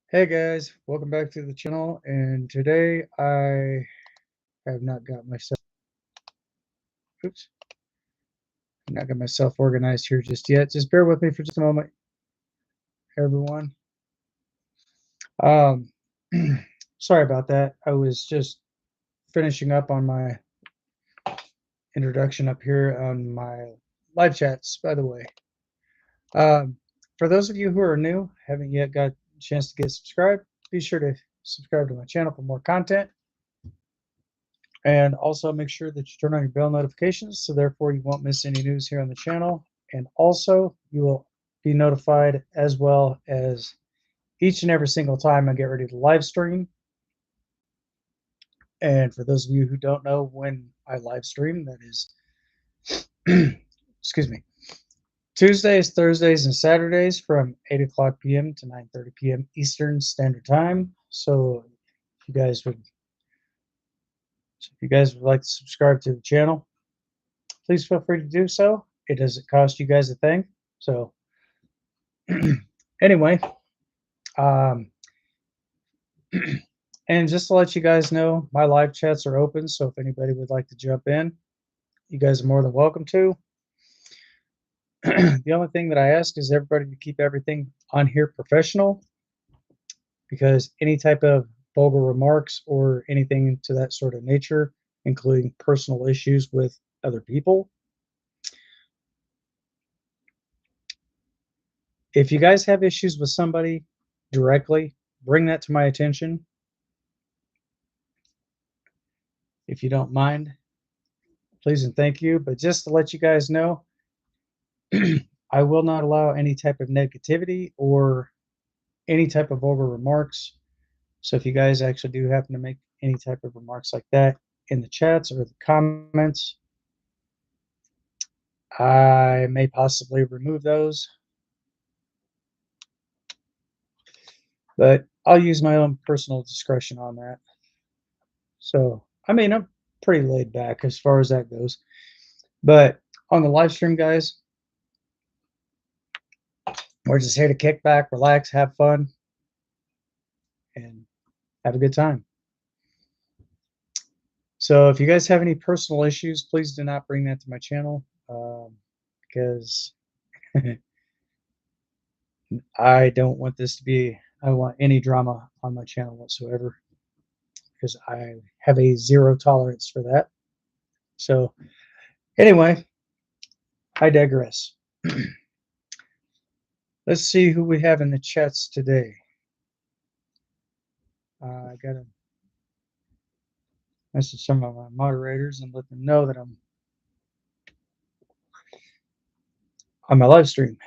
Hey guys, welcome back to the channel. And today I have not got myself, oops, not got myself organized here just yet. Just bear with me for just a moment, everyone. Um, Sorry about that. I was just finishing up on my introduction up here on my live chats, by the way. Um, for those of you who are new, haven't yet got a chance to get subscribed, be sure to subscribe to my channel for more content. And also make sure that you turn on your bell notifications so therefore you won't miss any news here on the channel. And also you will be notified as well as each and every single time I get ready to live stream. And for those of you who don't know when I live stream, that is, excuse me, Tuesdays, Thursdays, and Saturdays from 8 o'clock p.m. to 9:30 p.m. Eastern Standard Time. So if you guys would like to subscribe to the channel, please feel free to do so. It doesn't cost you guys a thing. So anyway, um, and just to let you guys know, my live chats are open. So if anybody would like to jump in, you guys are more than welcome to. The only thing that I ask is everybody to keep everything on here professional, because any type of vulgar remarks or anything to that sort of nature, including personal issues with other people, if you guys have issues with somebody directly, bring that to my attention. If you don't mind, please and thank you. But just to let you guys know, I will not allow any type of negativity or any type of vulgar remarks. So if you guys actually do happen to make any type of remarks like that in the chats or the comments, I may possibly remove those. But I'll use my own personal discretion on that. So, I mean, I'm pretty laid back as far as that goes. But on the live stream, guys, we're just here to kick back, relax, have fun, and have a good time. So if you guys have any personal issues, please do not bring that to my channel, because I don't want this to be, I don't want any drama on my channel whatsoever, because I have a zero tolerance for that. So anyway, I digress. Let's see who we have in the chats today. I got to message some of my moderators and let them know that I'm on my live stream.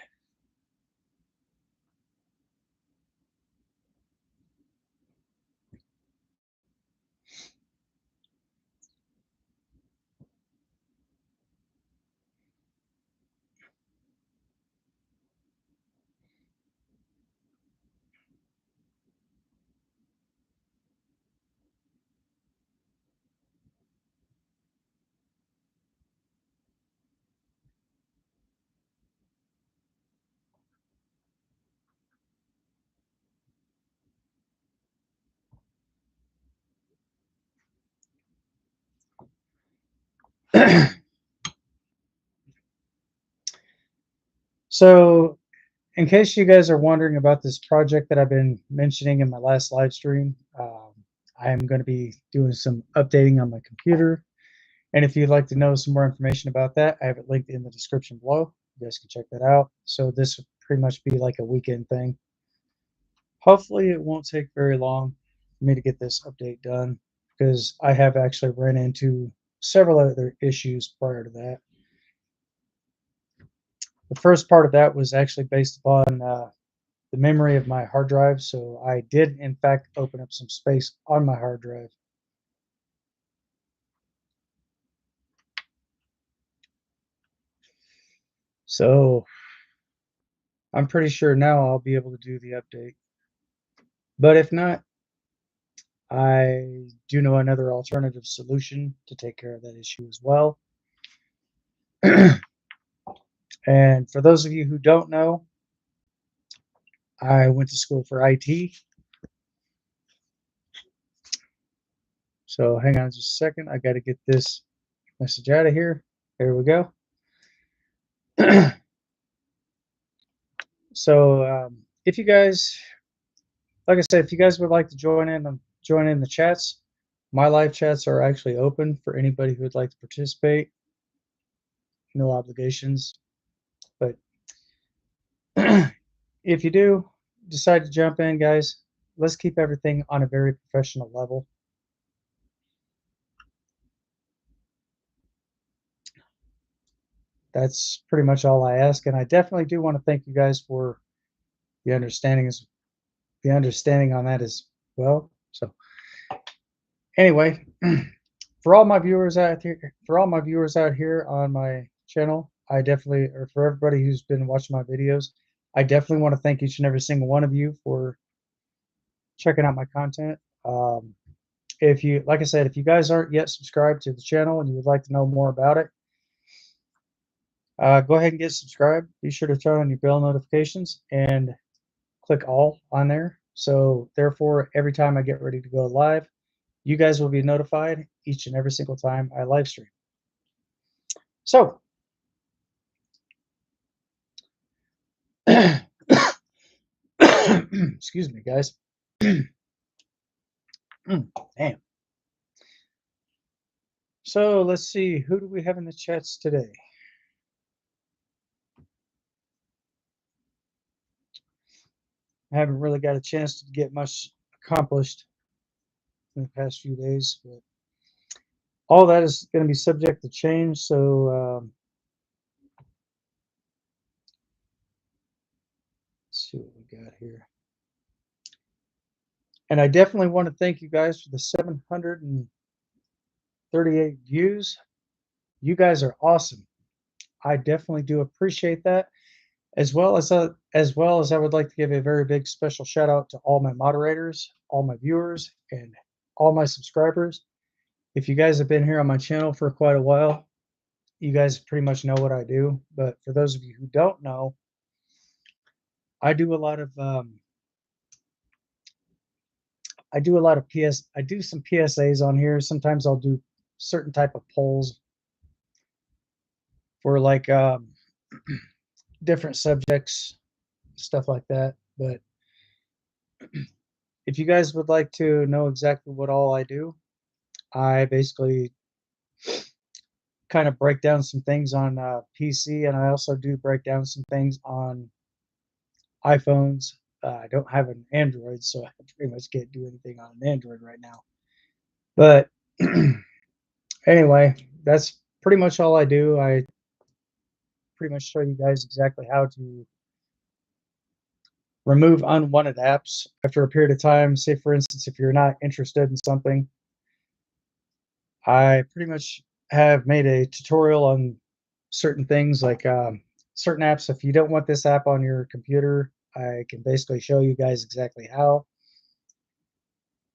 So, in case you guys are wondering about this project that I've been mentioning in my last live stream, I am going to be doing some updating on my computer. And if you'd like to know some more information about that, I have it linked in the description below. You guys can check that out. So this would pretty much be like a weekend thing. Hopefully it won't take very long for me to get this update done, because I have actually ran into several other issues prior to that. The first part of that was actually based upon the memory of my hard drive. So I did, in fact, open up some space on my hard drive. So I'm pretty sure now I'll be able to do the update. But if not, I do know another alternative solution to take care of that issue as well. And for those of you who don't know, I went to school for IT. So hang on just a second. I got to get this message out of here. There we go. So if you guys, like I said, if you guys would like to join in the chats, my live chats are actually open for anybody who would like to participate. No obligations. But if you do decide to jump in, guys, let's keep everything on a very professional level. That's pretty much all I ask, and I definitely do want to thank you guys for the understanding on that as well. So anyway, for all my viewers out here on my channel, I definitely, or for everybody who's been watching my videos, I definitely want to thank each and every single one of you for checking out my content. If you, like I said, if you guys aren't yet subscribed to the channel and you would like to know more about it, go ahead and get subscribed. Be sure to turn on your bell notifications and click all on there. So therefore, every time I get ready to go live, you guys will be notified each and every single time I live stream. So, excuse me, guys. Damn. So let's see, who do we have in the chats today? I haven't really got a chance to get much accomplished in the past few days, but all that is going to be subject to change. So let's see what we got here. And I definitely want to thank you guys for the 738 views. You guys are awesome. I definitely do appreciate that, as well as I would like to give a very big special shout out to all my moderators, all my viewers, and all my subscribers. If you guys have been here on my channel for quite a while, you guys pretty much know what I do. But for those of you who don't know, I do a lot of I do some PSAs on here. Sometimes I'll do certain type of polls for like different subjects, stuff like that. But if you guys would like to know exactly what all I do, I basically kind of break down some things on PC, and I also do break down some things on iPhones. I don't have an Android, so I pretty much can't do anything on an Android right now. But anyway, that's pretty much all I do. I pretty much show you guys exactly how to remove unwanted apps after a period of time. Say, for instance, if you're not interested in something, I pretty much have made a tutorial on certain things like certain apps. If you don't want this app on your computer, I can basically show you guys exactly how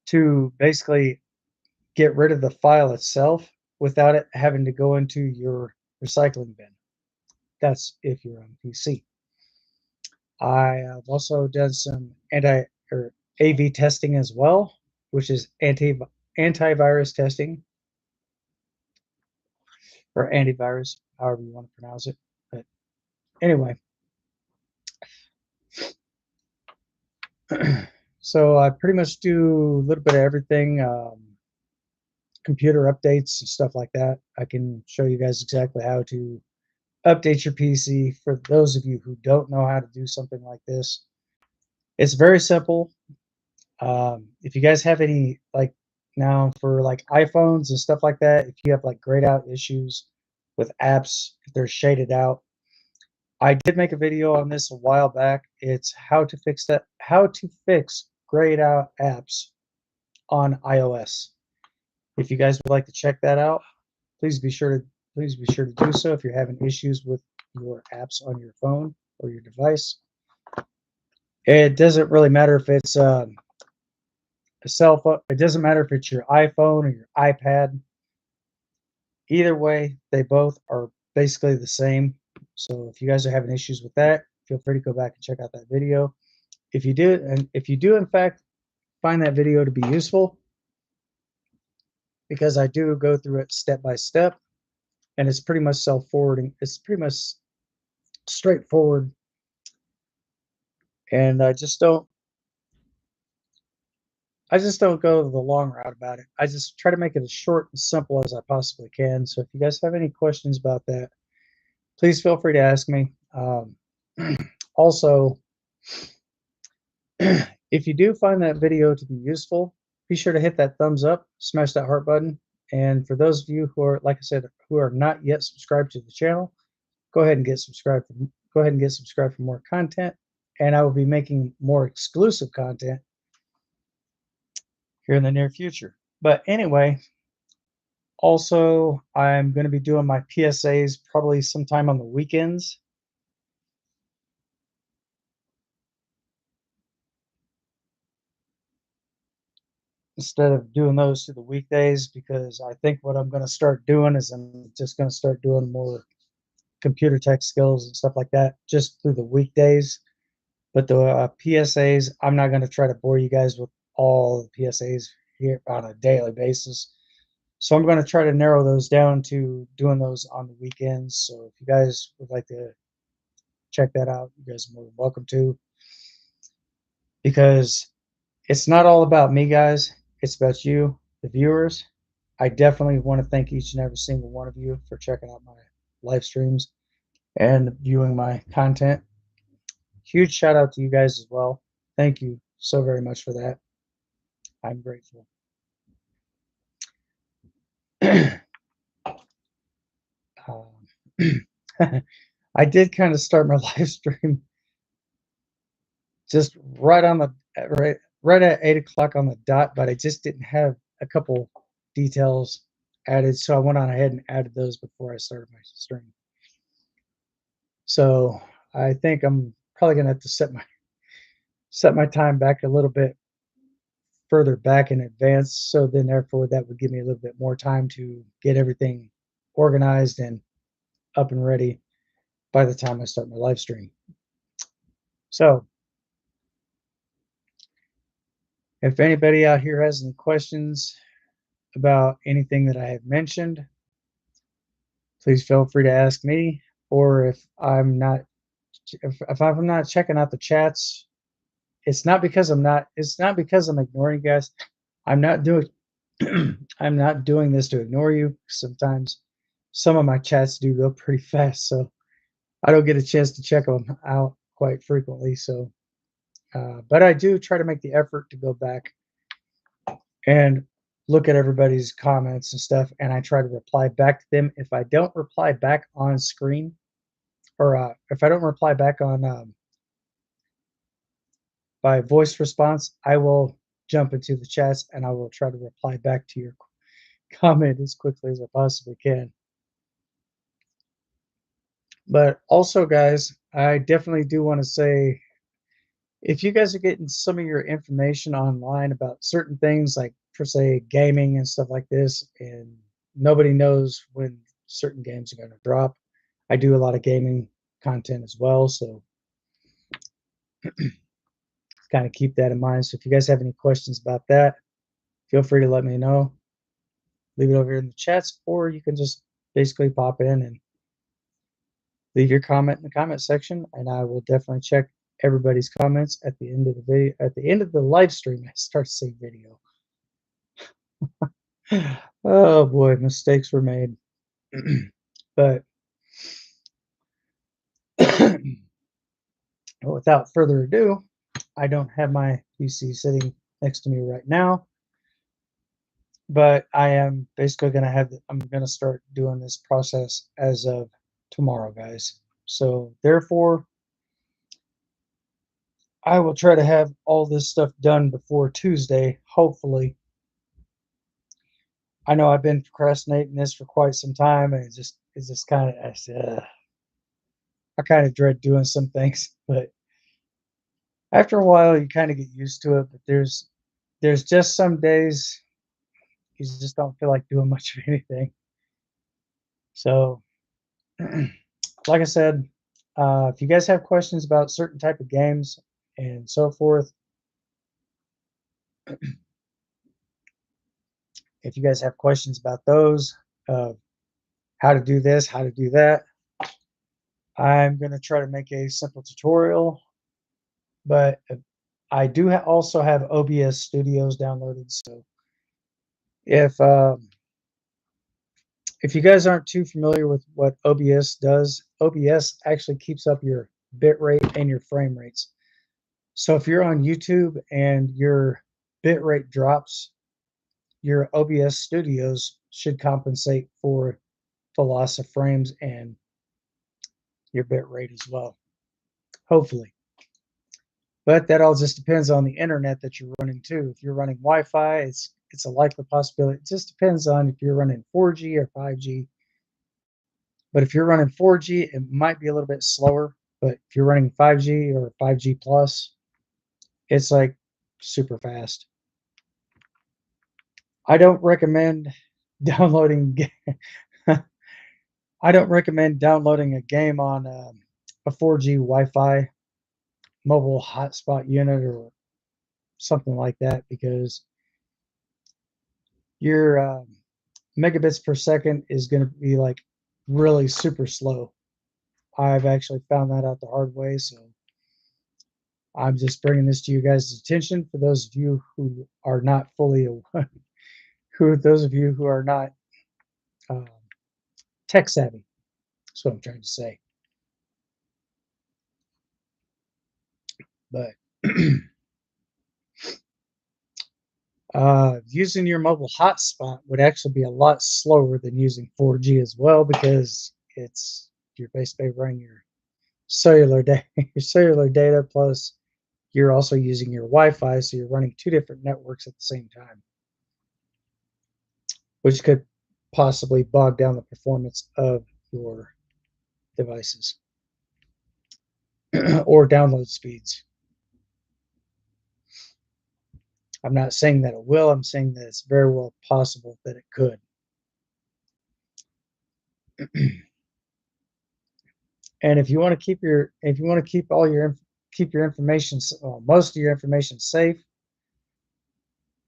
to basically get rid of the file itself without it having to go into your recycling bin. That's if you're on PC. I have also done some AV testing as well, which is antivirus testing or antivirus, however you want to pronounce it. But anyway, so I pretty much do a little bit of everything, computer updates and stuff like that. I can show you guys exactly how to update your PC for those of you who don't know how to do something like this. It's very simple. If you guys have any, like, now for like iPhones and stuff like that, if you have like grayed out issues with apps, if they're shaded out, I did make a video on this a while back. It's how to fix that, how to fix grayed out apps on iOS. If you guys would like to check that out, please be sure to do so if you're having issues with your apps on your phone or your device. It doesn't really matter if it's a cell phone. It doesn't matter if it's your iPhone or your iPad. Either way, they both are basically the same. So if you guys are having issues with that, feel free to go back and check out that video. If you do in fact find that video to be useful, because I do go through it step by step, and it's pretty much self-forwarding. It's pretty much straightforward, and I just don't go the long route about it. I just try to make it as short and simple as I possibly can. So if you guys have any questions about that, please feel free to ask me. Also, if you do find that video to be useful, be sure to hit that thumbs up, smash that heart button. And for those of you who are, like I said, who are not yet subscribed to the channel, go ahead and get subscribed. Go ahead and get subscribed for more content. And I will be making more exclusive content here in the near future. But anyway, also, I'm going to be doing my PSAs probably sometime on the weekends. Instead of doing those through the weekdays, because I think what I'm going to start doing is I'm just going to start doing more computer tech skills and stuff like that just through the weekdays. But the PSAs, I'm not going to try to bore you guys with all the PSAs here on a daily basis. So I'm going to try to narrow those down to doing those on the weekends. So if you guys would like to check that out, you guys are more than welcome to. Because it's not all about me, guys. It's about you, the viewers. I definitely want to thank each and every single one of you for checking out my live streams and viewing my content. Huge shout out to you guys as well. Thank you so very much for that. I'm grateful. I did kind of start my live stream just right at 8 o'clock on the dot, but I just didn't have a couple details added, so I went on ahead and added those before I started my stream. So I think I'm probably gonna have to set my time back a little bit further back in advance, so then therefore that would give me a little bit more time to get everything organized and up and ready by the time I start my live stream. So if anybody out here has any questions about anything that I have mentioned, please feel free to ask me. Or if I'm not checking out the chats, it's not because I'm ignoring you guys. I'm not doing I'm not doing this to ignore you. Sometimes some of my chats do go pretty fast, so I don't get a chance to check them out quite frequently. So, but I do try to make the effort to go back and look at everybody's comments and stuff, and I try to reply back to them. If I don't reply back on screen, or if I don't reply back on by voice response, I will jump into the chats and I will try to reply back to your comment as quickly as I possibly can. But also, guys, I definitely do want to say, if you guys are getting some of your information online about certain things, like per se gaming and stuff like this, and nobody knows when certain games are going to drop, I do a lot of gaming content as well, so kind of keep that in mind. So if you guys have any questions about that, feel free to let me know. Leave it over here in the chats, or you can just basically pop in and leave your comment in the comment section, and I will definitely check everybody's comments at the end of the video, at the end of the live stream. I start to say video. Oh boy, mistakes were made. But without further ado, I don't have my PC sitting next to me right now, but I am basically going to I'm going to start doing this process as of tomorrow, guys. So therefore, I will try to have all this stuff done before Tuesday, hopefully. I know I've been procrastinating this for quite some time, and it's just kind of I kind of dread doing some things, but after a while you kind of get used to it. But there's just some days you just don't feel like doing much of anything. So, like I said, if you guys have questions about certain type of games and so forth, if you guys have questions about those, how to do this, how to do that, I'm going to try to make a simple tutorial. But I do also have OBS Studios downloaded. So if if you guys aren't too familiar with what OBS does, OBS actually keeps up your bit rate and your frame rates. So if you're on YouTube and your bit rate drops, your OBS Studios should compensate for the loss of frames and your bit rate as well, hopefully. But that all just depends on the internet that you're running too. If you're running Wi-Fi, it's a likely possibility. It just depends on if you're running 4G or 5G. But if you're running 4G, it might be a little bit slower. But if you're running 5G or 5G plus, it's like super fast. I don't recommend downloading. I don't recommend downloading a game on a 4G Wi-Fi mobile hotspot unit or something like that because your megabits per second is going to be like really super slow. I've actually found that out the hard way, so I'm just bringing this to you guys' attention for those of you who are not fully aware, those of you who are not um, tech savvy. That's what I'm trying to say. But using your mobile hotspot would actually be a lot slower than using 4G as well because you're basically running your cellular data, your cellular data plus you're also using your Wi-Fi, so you're running two different networks at the same time, which could possibly bog down the performance of your devices or download speeds. I'm not saying that it will. I'm saying that it's very well possible that it could. And if you want to keep keep your information, well, most of your information safe,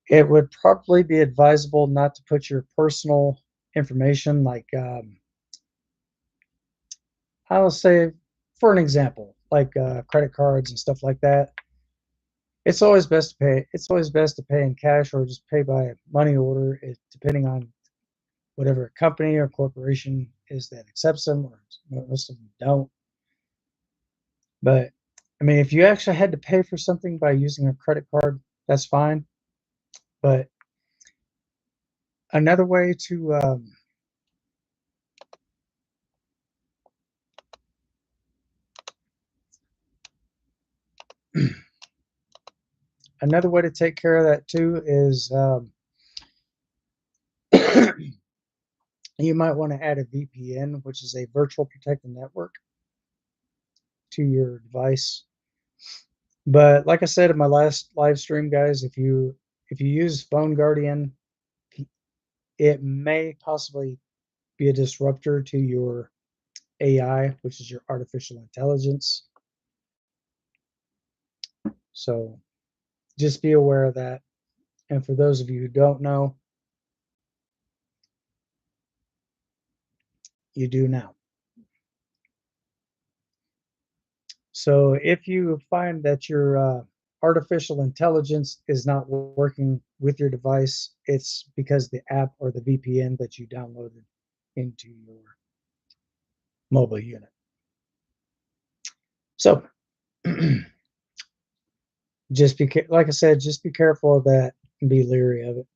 it would probably be advisable not to put your personal information, like I will say, for an example, like credit cards and stuff like that. It's always best to pay. It's always best to pay in cash or just pay by money order, depending on whatever company or corporation is that accepts them, or most of them don't. But I mean, if you actually had to pay for something by using a credit card, that's fine. But another way to another way to take care of that too is you might want to add a VPN, which is a virtual protected network, to your device. But like I said in my last live stream, guys, if you use Phone Guardian, it may possibly be a disruptor to your AI, which is your artificial intelligence. So just be aware of that. And for those of you who don't know, you do now. So if you find that your artificial intelligence is not working with your device, it's because the app or the VPN that you downloaded into your mobile unit. So just be, like I said, just be careful of that and be leery of it.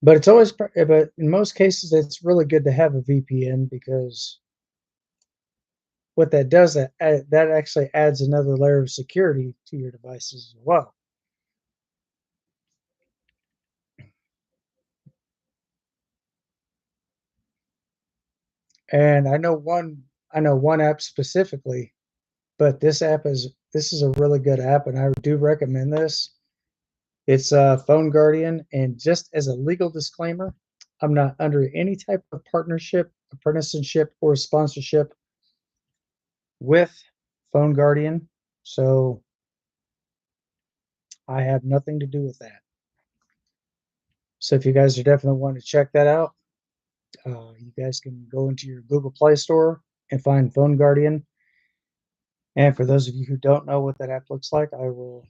But it's always, but in most cases, it's really good to have a VPN because what that does, that actually adds another layer of security to your devices as well. And I know one app specifically, but this is a really good app, and I do recommend this. It's Phone Guardian, and just as a legal disclaimer, I'm not under any type of partnership, apprenticeship, or sponsorship with Phone Guardian, so I have nothing to do with that. So if you guys are definitely wanting to check that out, you guys can go into your Google Play Store and find Phone Guardian. And for those of you who don't know what that app looks like, I will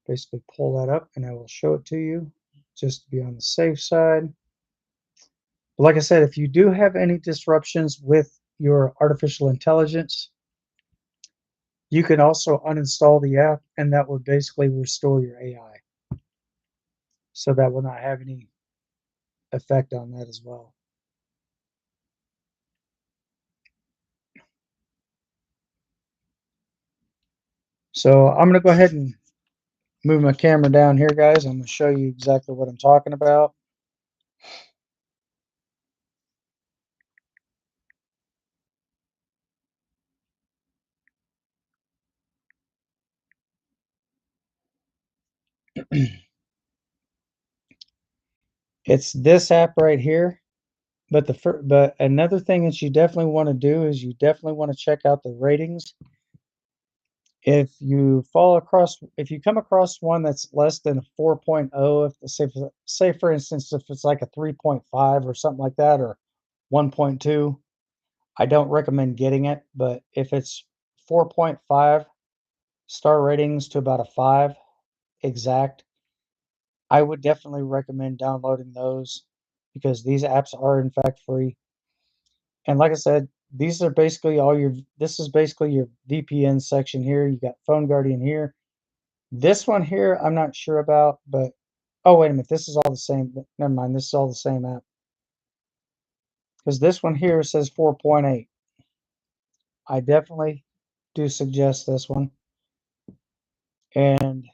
basically pull that up and I will show it to you just to be on the safe side. But like I said, if you do have any disruptions with your artificial intelligence, you can also uninstall the app and that would basically restore your AI. So that will not have any effect on that as well. So I'm going to go ahead and move my camera down here, guys. I'm going to show you exactly what I'm talking about. It's this app right here. But another thing that you definitely want to do is you definitely want to check out the ratings. If you come across one that's less than a 4.0, if say for instance if it's like a 3.5 or something like that, or 1.2, I don't recommend getting it. But if it's 4.5 star ratings to about a 5 exact, I would definitely recommend downloading those because these apps are in fact free. And like I said, this is basically your VPN section here. You got Phone Guardian here. This one here, I'm not sure about, but oh, wait a minute. This is all the same. Never mind. This is all the same app because this one here says 4.8. I definitely do suggest this one. And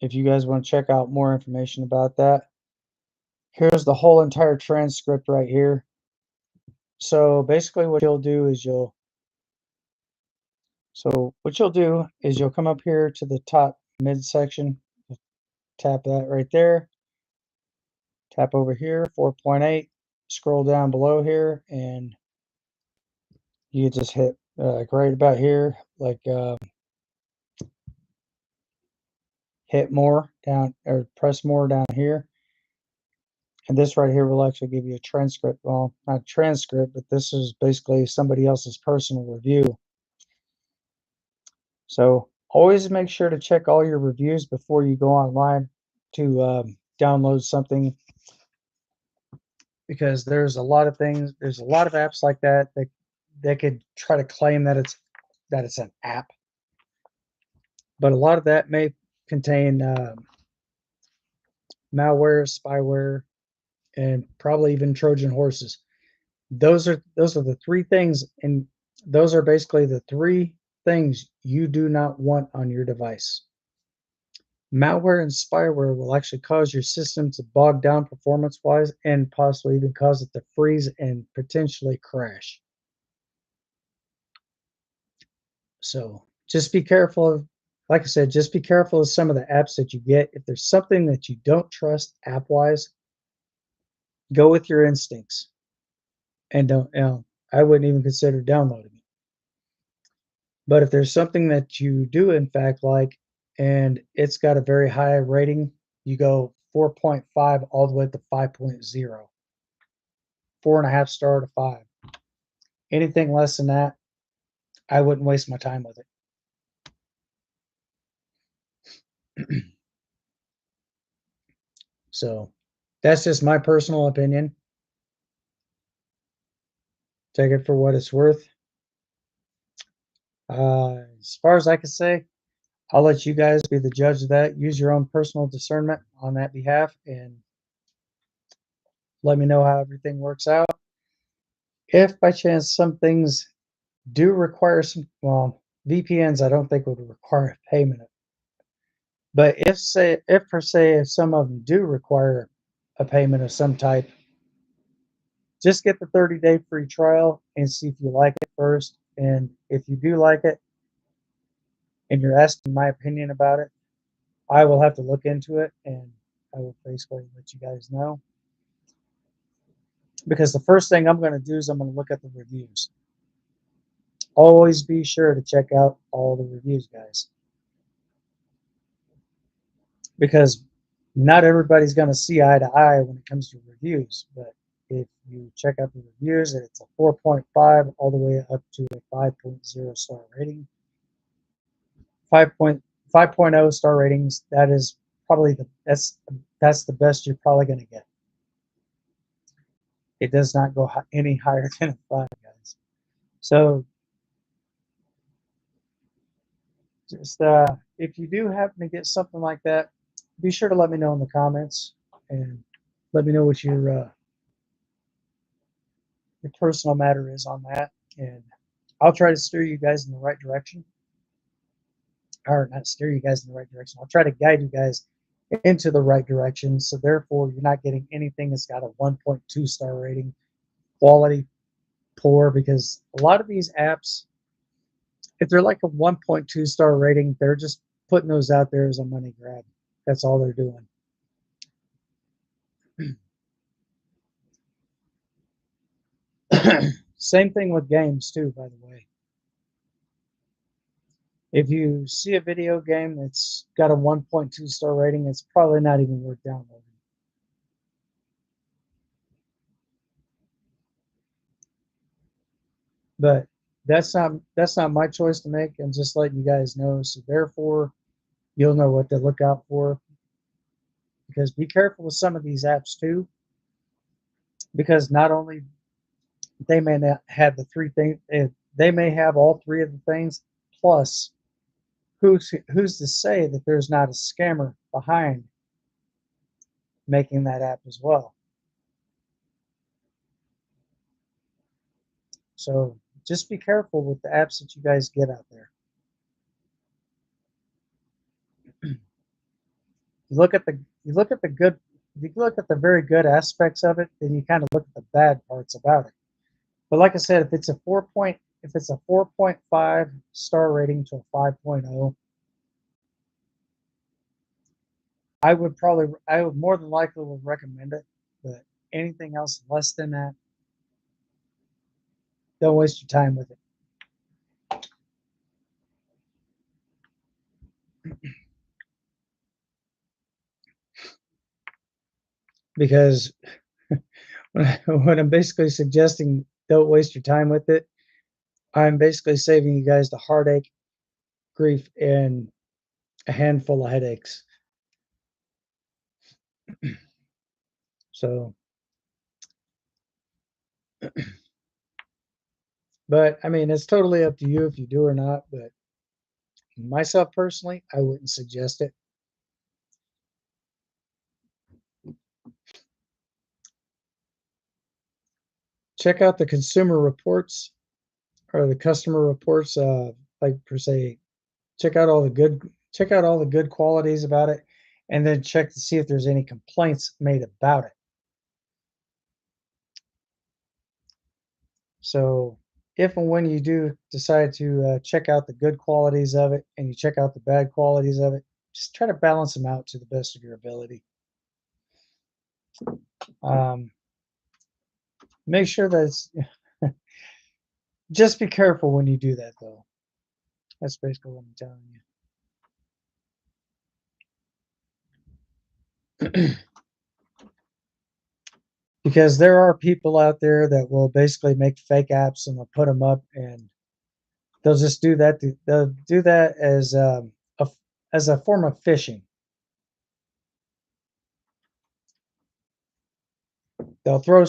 if you guys want to check out more information about that, here's the whole entire transcript right here. So basically what you'll do is you'll come up here to the top midsection, tap that right there, tap over here, 4.8, scroll down below here, and you just hit right about here, hit more down or press more down here. And this right here will actually give you a transcript. Well, not a transcript, but this is basically somebody else's personal review. So always make sure to check all your reviews before you go online to download something, because there's a lot of apps like that could try to claim that it's an app, but a lot of that may contain malware, spyware, and probably even Trojan horses. Those are the three things, and those are basically the three things you do not want on your device. Malware and spyware will actually cause your system to bog down performance-wise and possibly even cause it to freeze and potentially crash. So just be careful of, like I said, just be careful of some of the apps that you get. If there's something that you don't trust app-wise, go with your instincts and I wouldn't even consider downloading it. But if there's something that you do in fact like and it's got a very high rating, you go 4.5 all the way to 5.0, 4.5 star to 5. Anything less than that, I wouldn't waste my time with it. So that's just my personal opinion. Take it for what it's worth. As far as I can say, I'll let you guys be the judge of that. Use your own personal discernment on that behalf and let me know how everything works out. If by chance some things do require VPNs, I don't think would require a payment. But if some of them do require a payment of some type, just get the 30-day free trial and see if you like it first. And if you do like it and you're asking my opinion about it, I will have to look into it and I will basically let you guys know. Because the first thing I'm going to do is I'm going to look at the reviews. Always be sure to check out all the reviews, guys. Because Not everybody's going to see eye to eye when it comes to reviews, but if you check out the reviews and it's a 4.5 all the way up to a 5.0 star rating, 5.0 star ratings, that is probably that's the best you're probably going to get. It does not go any higher than a 5, guys. So just if you do happen to get something like that, be sure to let me know in the comments and let me know what your personal matter is on that, and I'll try to steer you guys in the right direction, or not steer you guys in the right direction. I'll try to guide you guys into the right direction, so therefore you're not getting anything that's got a 1.2 star rating, quality poor, because a lot of these apps, if they're like a 1.2 star rating, they're just putting those out there as a money grab. That's all they're doing. Same thing with games too, by the way. If you see a video game that's got a 1.2 star rating, it's probably not even worth downloading. But that's not my choice to make. I'm just letting you guys know. So therefore, you'll know what to look out for. Because be careful with some of these apps too. Because not only they may not have the three things, they may have all three of the things. Plus, who's to say that there's not a scammer behind making that app as well? So just be careful with the apps that you guys get out there. You look at the you look at the good you look at the very good aspects of it, then you kind of look at the bad parts about it. But like I said, if it's a 4.5 star rating to a 5.0, I would more than likely would recommend it. But anything else less than that, don't waste your time with it. Because when I'm basically suggesting don't waste your time with it, I'm basically saving you guys the heartache, grief, and a handful of headaches. So, but I mean, it's totally up to you if you do or not. But myself personally, I wouldn't suggest it. Check out the consumer reports or the customer reports, like per se. Check out all the good qualities about it, and then check to see if there's any complaints made about it. So if and when you do decide to check out the good qualities of it and you check out the bad qualities of it, just try to balance them out to the best of your ability. Um, make sure that it's just be careful when you do that, though. That's basically what I'm telling you. Because there are people out there that will basically make fake apps and they'll put them up, and they'll just do that. They'll do that as a form of phishing. They'll throw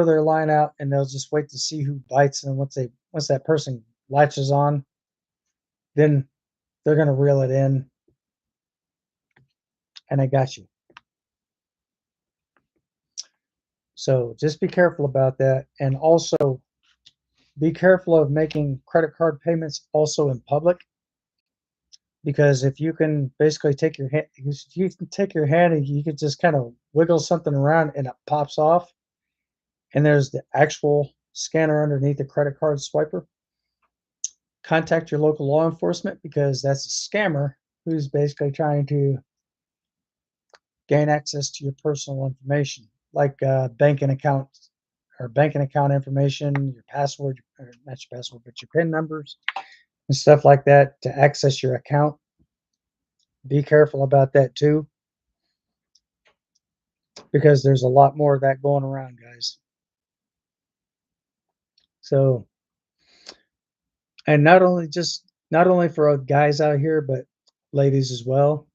their line out and they'll just wait to see who bites, and once that person latches on, then they're gonna reel it in, and I got you. So just be careful about that, and also be careful of making credit card payments also in public, because if you can basically take your hand, if you can take your hand and you can just kind of wiggle something around and it pops off, and there's the actual scanner underneath the credit card swiper, contact your local law enforcement, because that's a scammer who's basically trying to gain access to your personal information, like banking account or banking account information, your password, or not your password, but your PIN numbers and stuff like that to access your account. Be careful about that too. because there's a lot more of that going around, guys. So, and not only for guys out here, but ladies as well.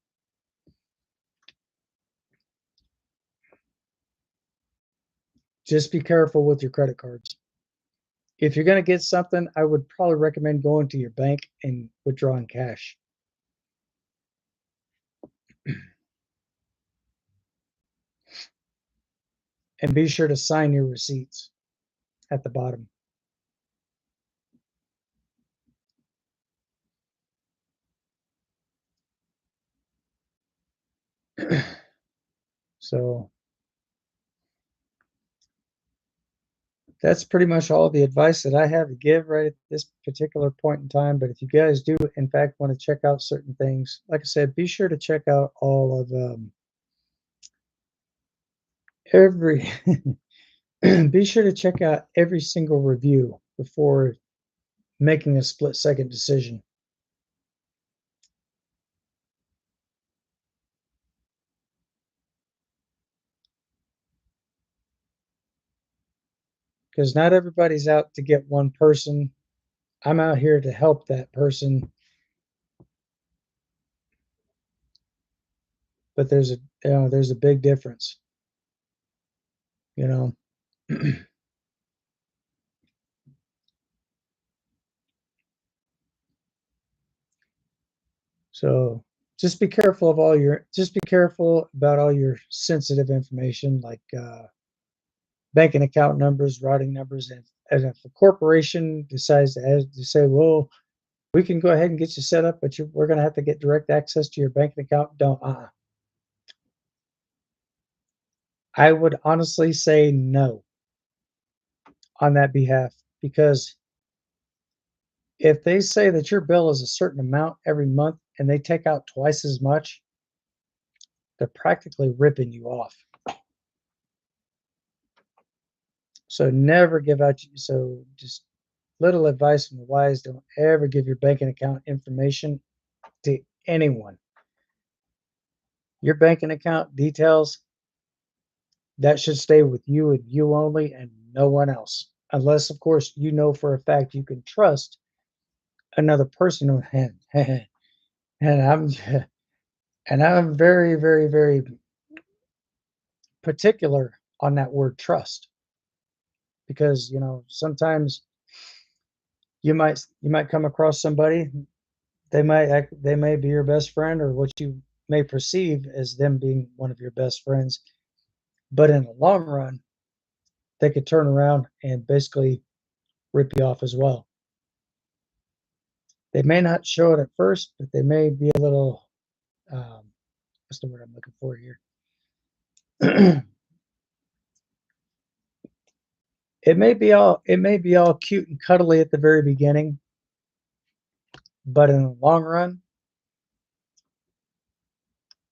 Just be careful with your credit cards. If you're going to get something, I would probably recommend going to your bank and withdrawing cash. And be sure to sign your receipts at the bottom. So that's pretty much all the advice that I have to give right at this particular point in time. But if you guys do, in fact, want to check out certain things, like I said, be sure to check out all of every. Be sure to check out every single review before making a split-second decision. Because not everybody's out to get one person. I'm out here to help that person, but there's a big difference, you know. So just be careful about all your sensitive information, like banking account numbers, routing numbers, and if a corporation decides to say, well, we can go ahead and get you set up, but we're going to have to get direct access to your banking account. Don't. I would honestly say no on that behalf, because if they say that your bill is a certain amount every month and they take out twice as much, they're practically ripping you off. So never give out. So just little advice from the wise: don't ever give your banking account information to anyone. Your banking account details, that should stay with you and you only, and no one else. Unless, of course, you know for a fact you can trust another person. And I'm and I'm very, very, very particular on that word trust, because sometimes you might come across somebody, they may be your best friend, or what you may perceive as them being one of your best friends, but in the long run they could turn around and basically rip you off as well. They may not show it at first, but they may be a little, what's the word I'm looking for here? It may be all cute and cuddly at the very beginning, but in the long run,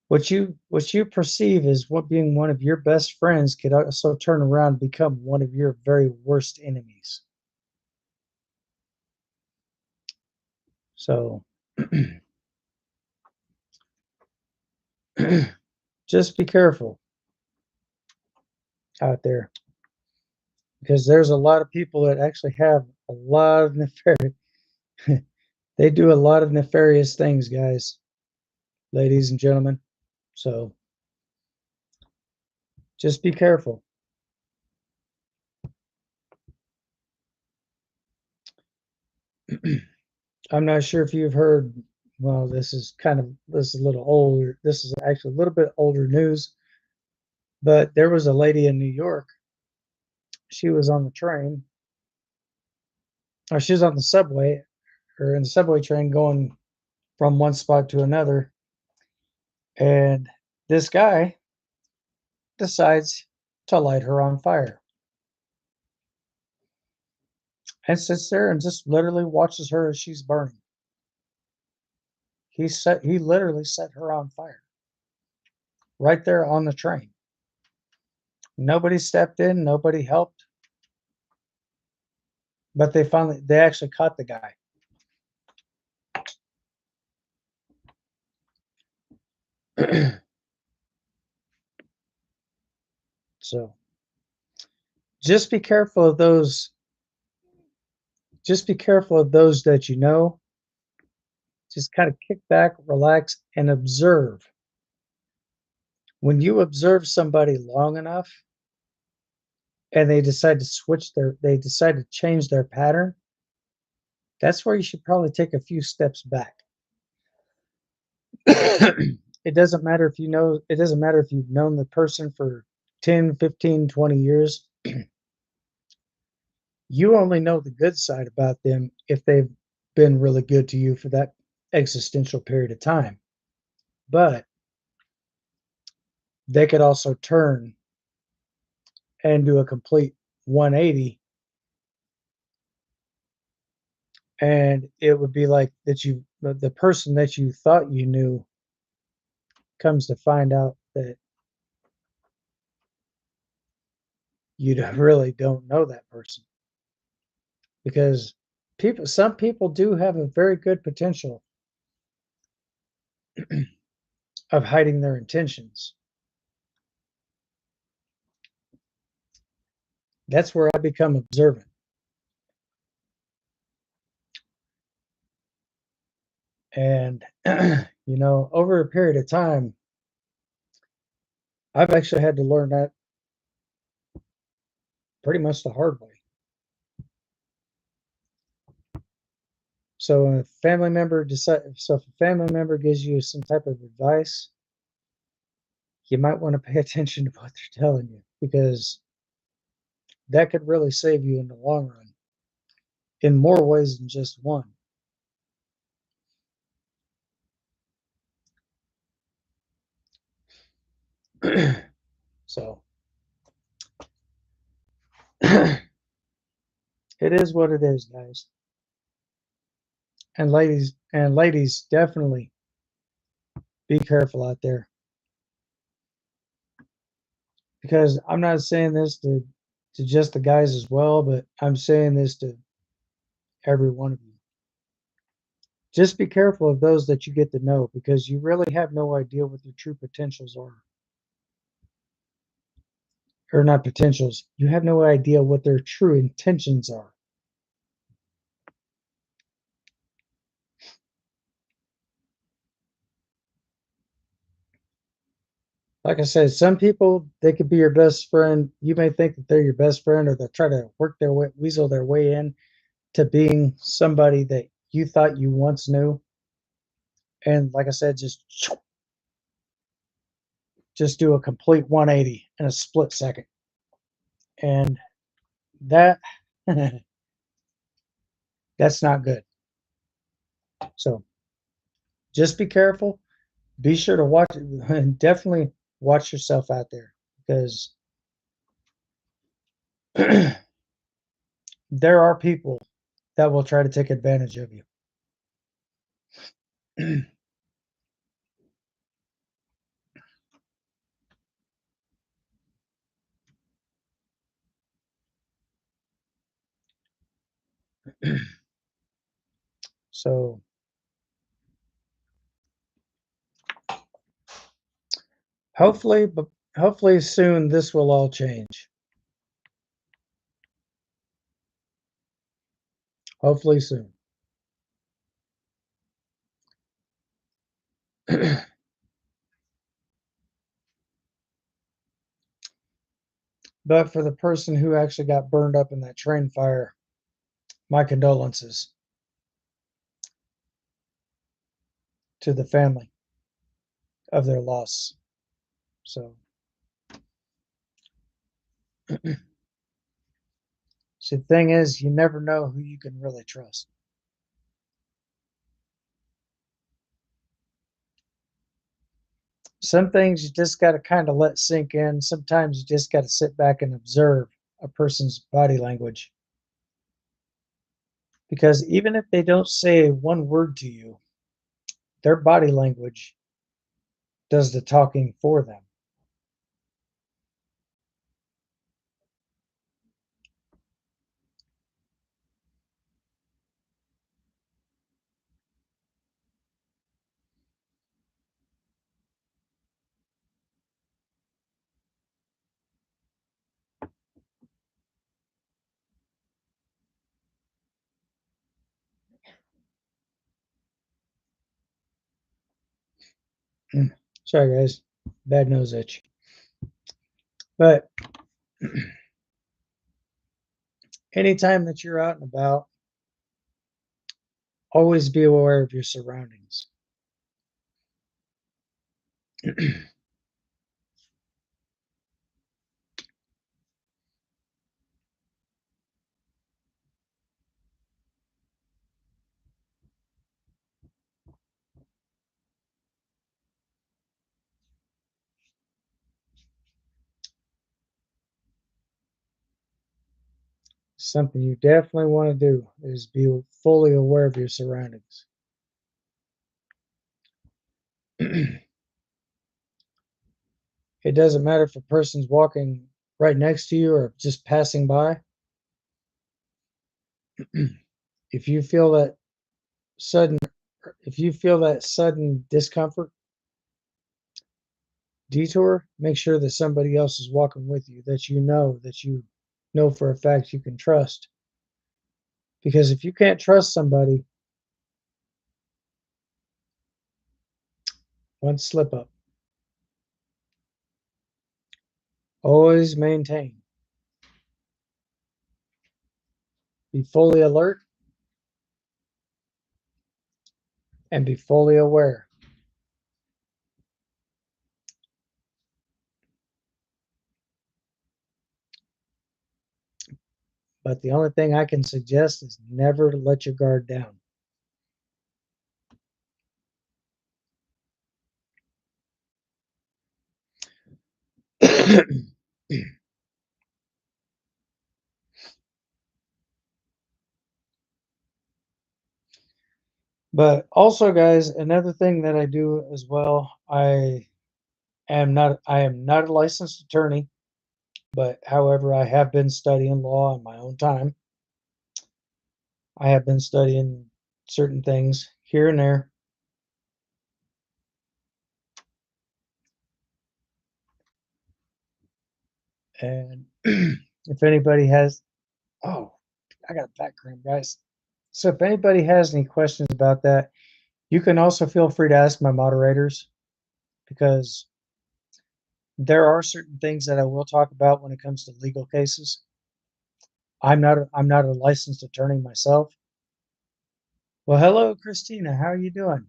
what you perceive as what being one of your best friends could also turn around and become one of your very worst enemies. So just be careful out there, because there's a lot of people that actually have a lot of nefarious they do a lot of nefarious things, guys, ladies and gentlemen. So just be careful. I'm not sure if you've heard, well, this is a little older. This is actually a little bit older news, but there was a lady in New York. She was on the train, or she was on the subway, or in the subway train going from one spot to another, and this guy decides to light her on fire, and sits there and just literally watches her as she's burning. He literally set her on fire right there on the train. Nobody stepped in, nobody helped, but they actually caught the guy. So just be careful of those. Just be careful of those that you know. Just kind of kick back, relax, and observe. When you observe somebody long enough and they decide to change their pattern, that's where you should probably take a few steps back. It doesn't matter if it doesn't matter if you've known the person for 10, 15, 20 years. You only know the good side about them if they've been really good to you for that existential period of time. But they could also turn and do a complete 180, and it would be like that the person that you thought you knew comes to find out that you really don't know that person, because some people do have a very good potential of hiding their intentions. That's where I become observant. And over a period of time, I've actually had to learn that pretty much the hard way. So if a family member gives you some type of advice, you might want to pay attention to what they're telling you, because that could really save you in the long run in more ways than just one. So it is what it is, guys. And ladies, definitely be careful out there, because I'm not saying this to just the guys as well, but I'm saying this to every one of you. Just be careful of those that you get to know, because you really have no idea what their true potentials are. Or not potentials. You have no idea what their true intentions are. Like I said, some people, they could be your best friend. You may think that they're your best friend, or they'll try to weasel their way in to being somebody that you thought you once knew. And like I said, just do a complete 180 in a split second. And that that's not good. So just be careful. Be sure to watch and definitely watch yourself out there, because there are people that will try to take advantage of you. So hopefully, but hopefully soon this will all change. Hopefully soon. But for the person who actually got burned up in that train fire, my condolences to the family of their loss. So, see, the thing is, you never know who you can really trust. Some things you just got to kind of let sink in. Sometimes you just got to sit back and observe a person's body language. Because even if they don't say one word to you, their body language does the talking for them. Sorry, guys. Bad nose itch. But anytime that you're out and about, always be aware of your surroundings. Something you definitely want to do is be fully aware of your surroundings. It doesn't matter if a person's walking right next to you or just passing by. If you feel that sudden if you feel that sudden discomfort, detour, make sure that somebody else is walking with you that you know for a fact you can trust. Because if you can't trust somebody, one slip up. Always maintain. Be fully alert and be fully aware. But the only thing I can suggest is never let your guard down. But also, guys, another thing that I do as well, I am not a licensed attorney, but however, I have been studying law on my own time. I have been studying certain things here and there. And if anybody has, oh, I got a back cramp, guys. So if anybody has any questions about that, you can also feel free to ask my moderators because there are certain things that I will talk about when it comes to legal cases. I'm not a licensed attorney myself. Well, hello, Christina. How are you doing?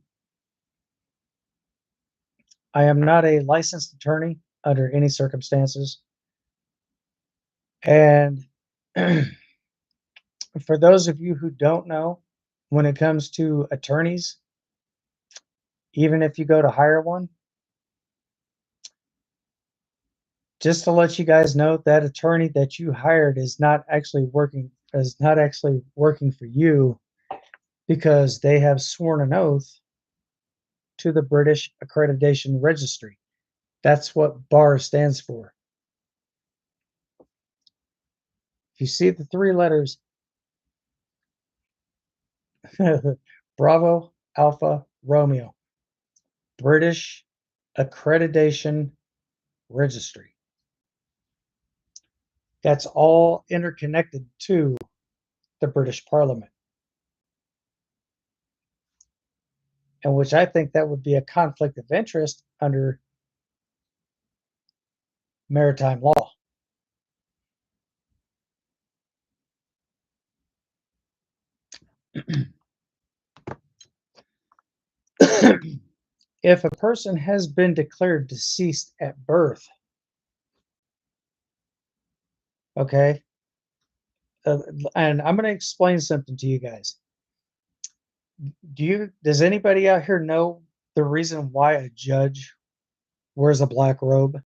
I am not a licensed attorney under any circumstances. And for those of you who don't know, when it comes to attorneys, even if you go to hire one, just to let you guys know, that attorney that you hired is not actually working for you because they have sworn an oath to the British Accreditation Registry. That's what BAR stands for. If you see the three letters, Bravo, Alpha, Romeo, British Accreditation Registry. That's all interconnected to the British Parliament. And which I think that would be a conflict of interest under maritime law. If a person has been declared deceased at birth, okay, and I'm going to explain something to you guys. Does anybody out here know the reason why a judge wears a black robe?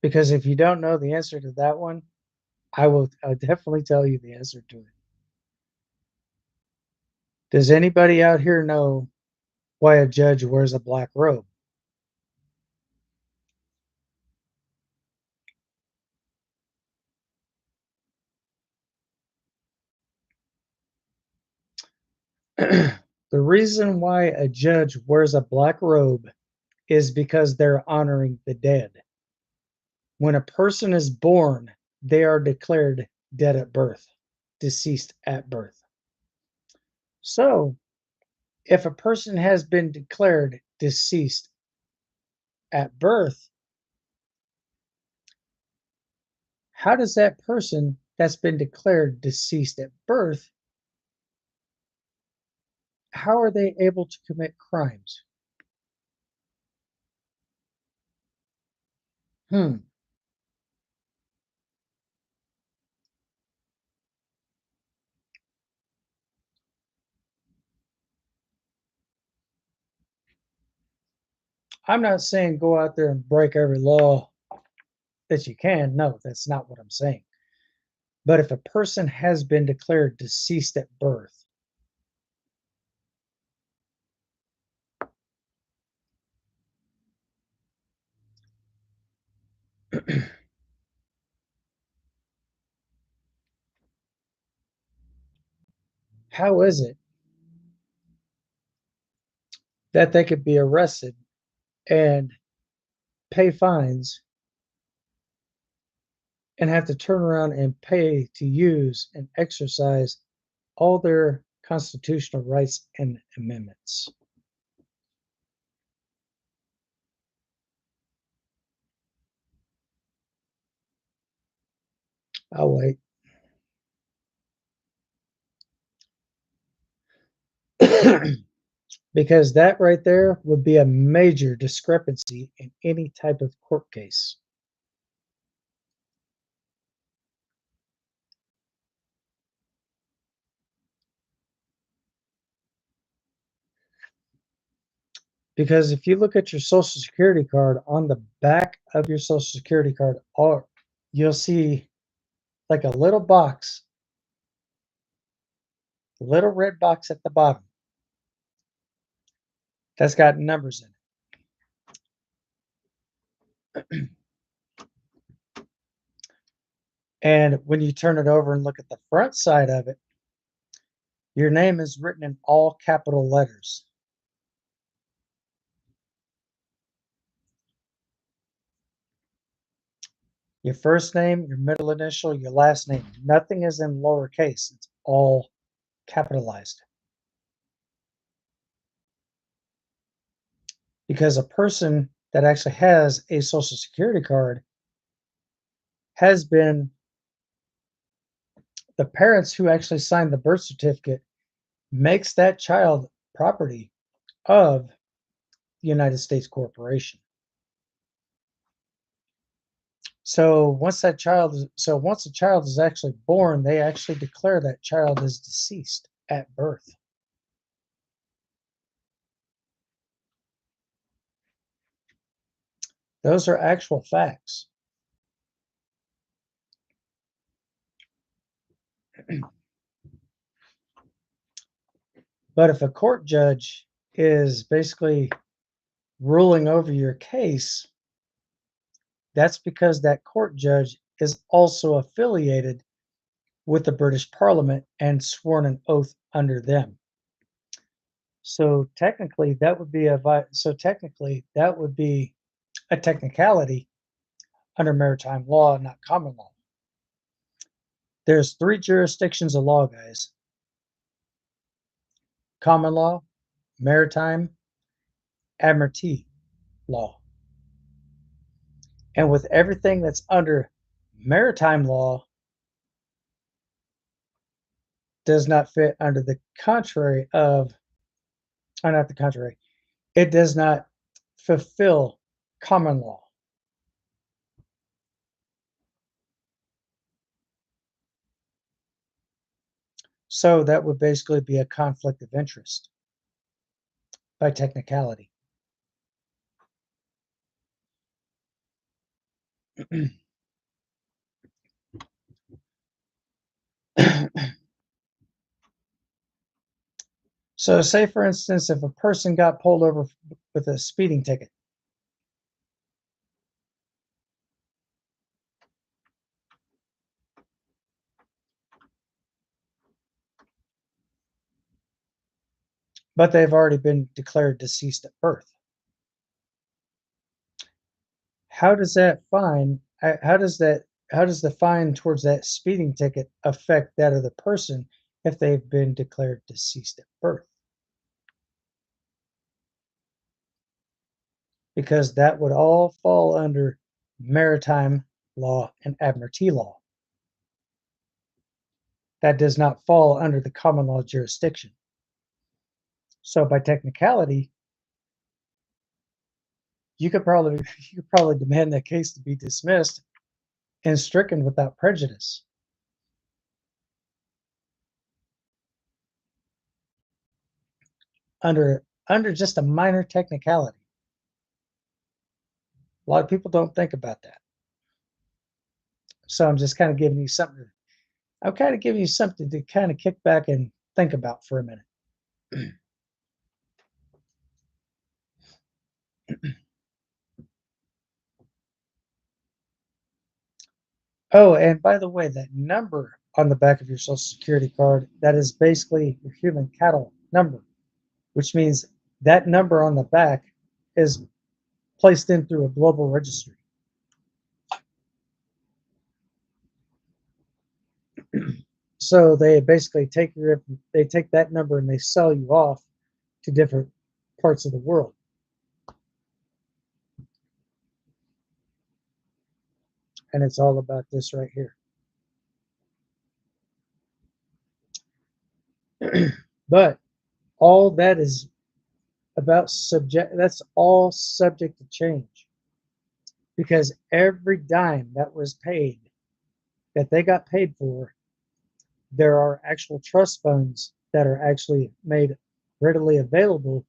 Because if you don't know the answer to that one, I'll definitely tell you the answer to it. Does anybody out here know why a judge wears a black robe? The reason why a judge wears a black robe is because they're honoring the dead. When a person is born, they are declared dead at birth. deceased at birth. So, if a person has been declared deceased at birth, how does that person that's been declared deceased at birth, how are they able to commit crimes? Hmm. I'm not saying go out there and break every law that you can. No, that's not what I'm saying. But if a person has been declared deceased at birth, how is it that they could be arrested and pay fines and have to turn around and pay to use and exercise all their constitutional rights and amendments? I'll wait. Because that right there would be a major discrepancy in any type of court case. Because if you look at your social security card, on the back of your social security card, you'll see like a little box, little red box at the bottom that's got numbers in it. And when you turn it over and look at the front side of it, your name is written in all capital letters. Your first name, your middle initial, your last name. Nothing is in lowercase. It's all capitalized. Because a person that actually has a social security card has been, the parents who actually signed the birth certificate makes that child property of the United States corporation. So once a child is actually born, they actually declare that child is deceased at birth. Those are actual facts. But if a court judge is basically ruling over your case, that's because that court judge is also affiliated with the British Parliament and sworn an oath under them. So technically, that would be a technicality under maritime law, not common law. There's three jurisdictions of law, guys: common law, maritime, admiralty law. And with everything that's under maritime law does not fit under the contrary of, or not the contrary, it does not fulfill common law. So that would basically be a conflict of interest by technicality. So say for instance, if a person got pulled over with a speeding ticket, but they've already been declared deceased at birth, how does that how does the fine towards that speeding ticket affect that of the person if they've been declared deceased at birth? Because that would all fall under maritime law and admiralty law. That does not fall under the common law jurisdiction. So by technicality, you could probably you could probably demand that case to be dismissed and stricken without prejudice. Under just a minor technicality. A lot of people don't think about that. So I'm just kind of giving you something. I'm kind of giving you something to kind of kick back and think about for a minute. Oh, and by the way, that number on the back of your social security card, that is basically your human cattle number, which means that number on the back is placed in through a global registry. So they basically they take that number and they sell you off to different parts of the world. And it's all about this right here. But all that is about that's all subject to change, because every dime that was paid, that they got paid for, there are actual trust funds that are actually made readily available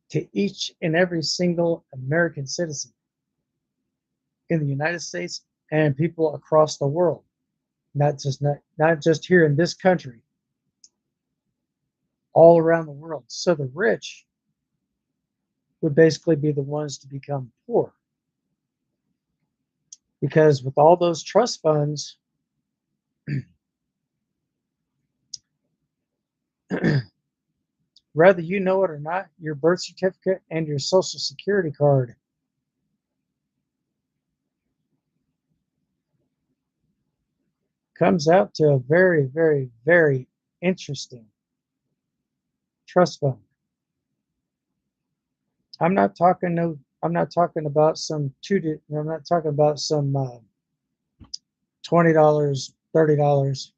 to each and every single American citizen in the United States and people across the world, not just here in this country, all around the world. So the rich would basically be the ones to become poor, because with all those trust funds, whether you know it or not, your birth certificate and your social security card comes out to a very, very, very interesting trust fund. I'm not talking about some I'm not talking about some $20, $30.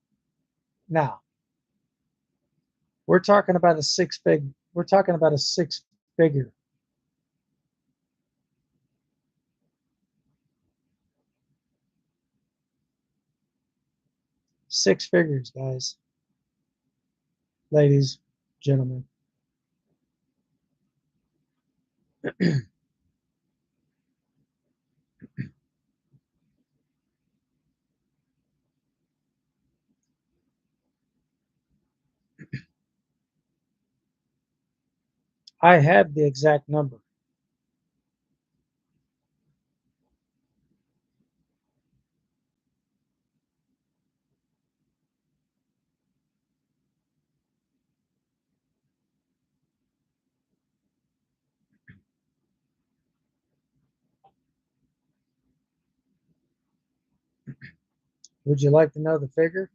Now, we're talking about a six figure. Six figures, guys, ladies, gentlemen. I have the exact number. Would you like to know the figure?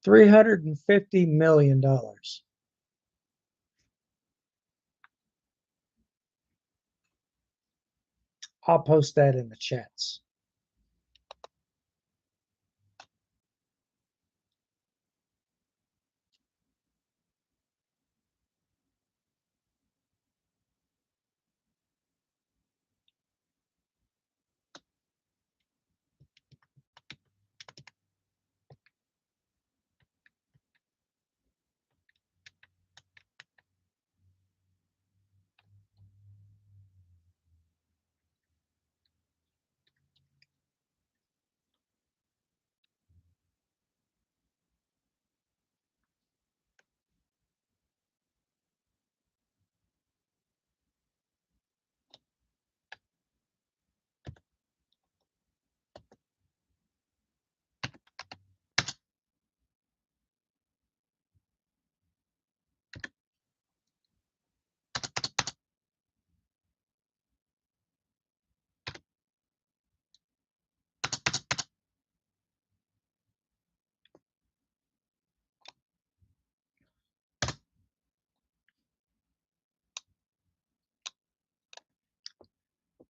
350 million dollars. I'll post that in the chats.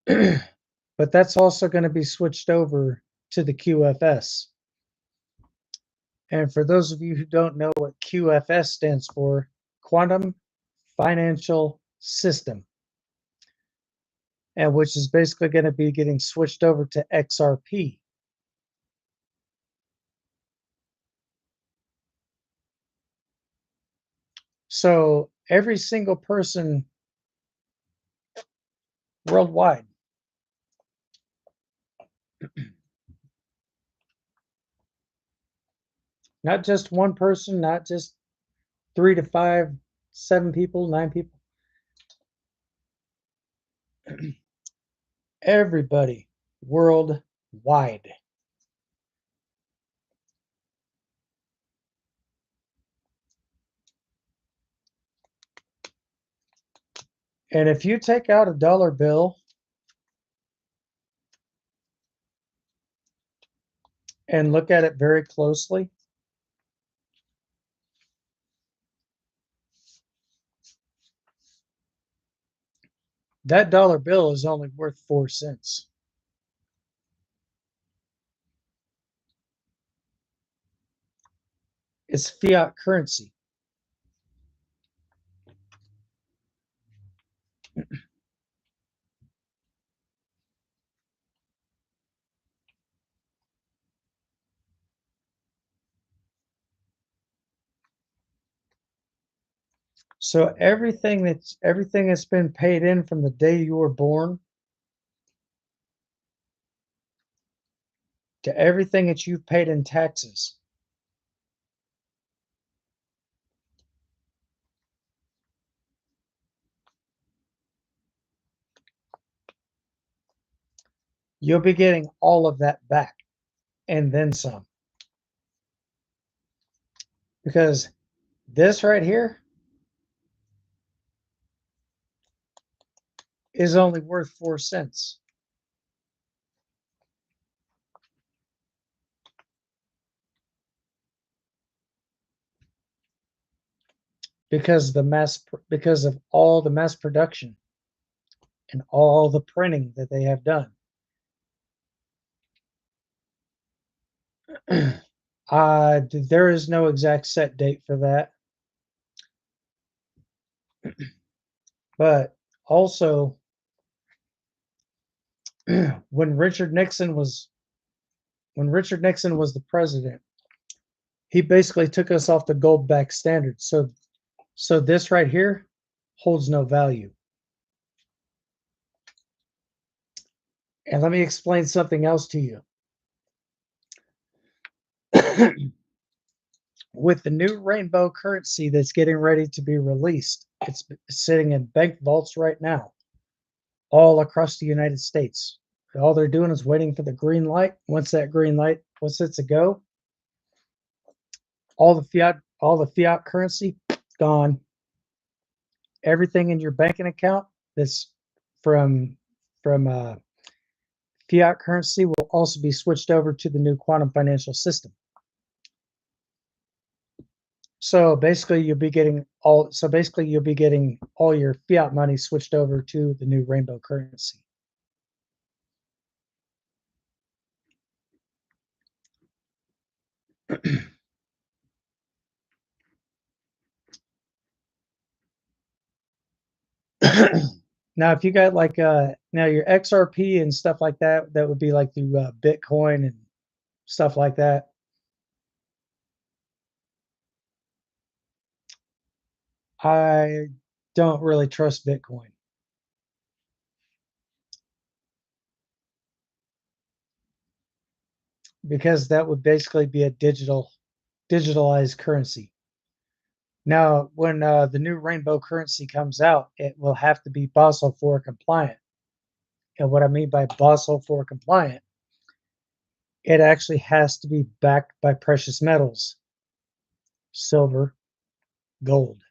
But that's also going to be switched over to the QFS. And for those of you who don't know what QFS stands for, Quantum Financial System, and which is basically going to be getting switched over to XRP. So every single person worldwide, not just one person, not just 3 to 5, 7 people, 9 people, everybody worldwide. And if you take out a dollar bill and look at it very closely, that dollar bill is only worth 4 cents. It's fiat currency. So everything that's been paid in from the day you were born to everything that you've paid in taxes, you'll be getting all of that back and then some. Because this right here is only worth 4 cents. Because of all the mass production and all the printing that they have done. There is no exact set date for that. But also, when Richard Nixon was the president, he basically took us off the gold back standard. So this right here holds no value. And let me explain something else to you. With the new rainbow currency that's getting ready to be released, it's sitting in bank vaults right now, all across the United States. All they're doing is waiting for the green light. Once it's a go, all the fiat currency gone. Everything in your banking account that's from fiat currency will also be switched over to the new quantum financial system. So basically you'll be getting all your fiat money switched over to the new rainbow currency. Now, if you got like now your XRP and stuff like that, that would be like through Bitcoin and stuff like that. I don't really trust Bitcoin because that would basically be a digitalized currency. Now, when the new rainbow currency comes out, it will have to be Basel IV compliant. And what I mean by Basel IV compliant, it actually has to be backed by precious metals, silver, gold.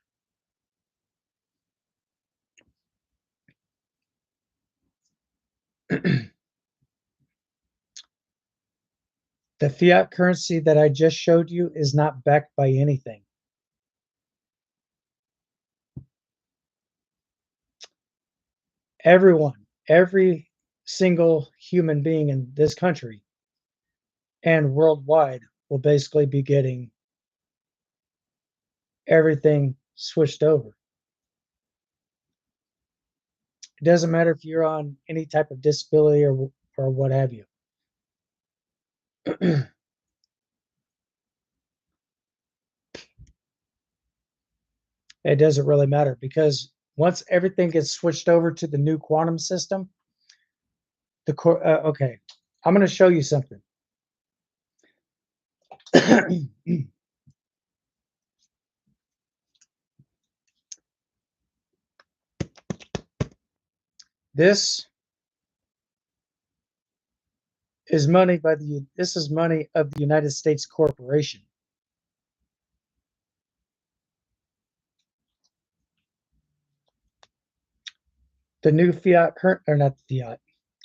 The fiat currency that I just showed you is not backed by anything. Everyone, every single human being in this country and worldwide will basically be getting everything switched over. It doesn't matter if you're on any type of disability or what have you. It doesn't really matter because once everything gets switched over to the new quantum system, okay, I'm going to show you something. This is money this is money of the United States corporation. The new fiat current, or not fiat,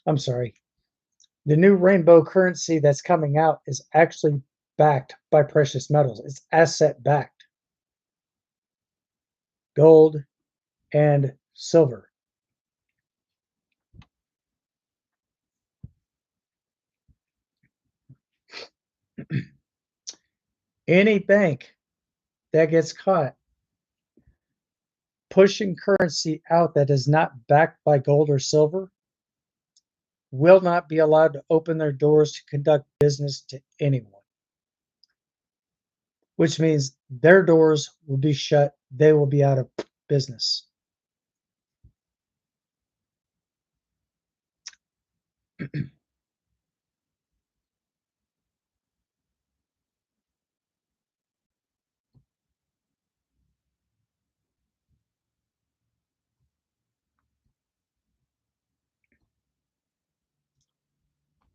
I'm sorry. The new rainbow currency that's coming out is actually backed by precious metals. It's asset backed. Gold and silver. Any bank that gets caught pushing currency out that is not backed by gold or silver will not be allowed to open their doors to conduct business to anyone, which means their doors will be shut. They will be out of business.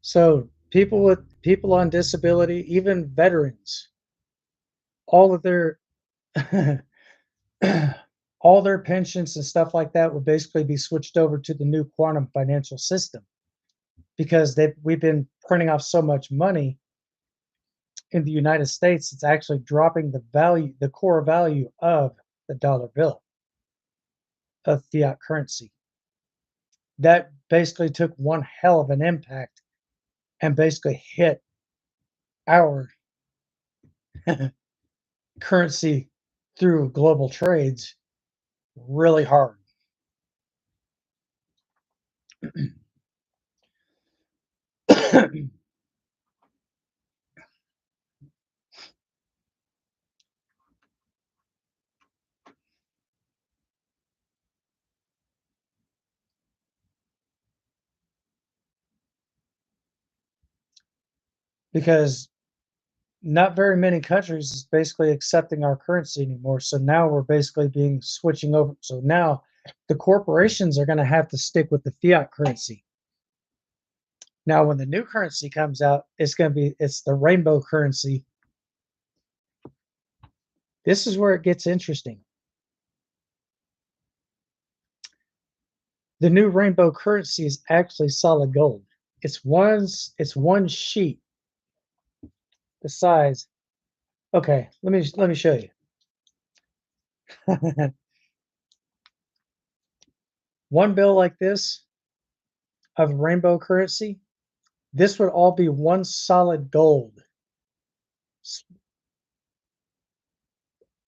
So people on disability, even veterans, all of their all their pensions and stuff like that will basically be switched over to the new quantum financial system because we've been printing off so much money in the United States, it's actually dropping the core value of the dollar bill, of fiat currency. That basically took one hell of an impact and basically hit our currency through global trades really hard. Because not very many countries is basically accepting our currency anymore. So now we're basically being switching over. So now the corporations are going to have to stick with the fiat currency. Now, when the new currency comes out, it's the rainbow currency. This is where it gets interesting. The new rainbow currency is actually solid gold. It's one sheet the size. Okay, let me show you. One bill like this of rainbow currency, this would all be one solid gold.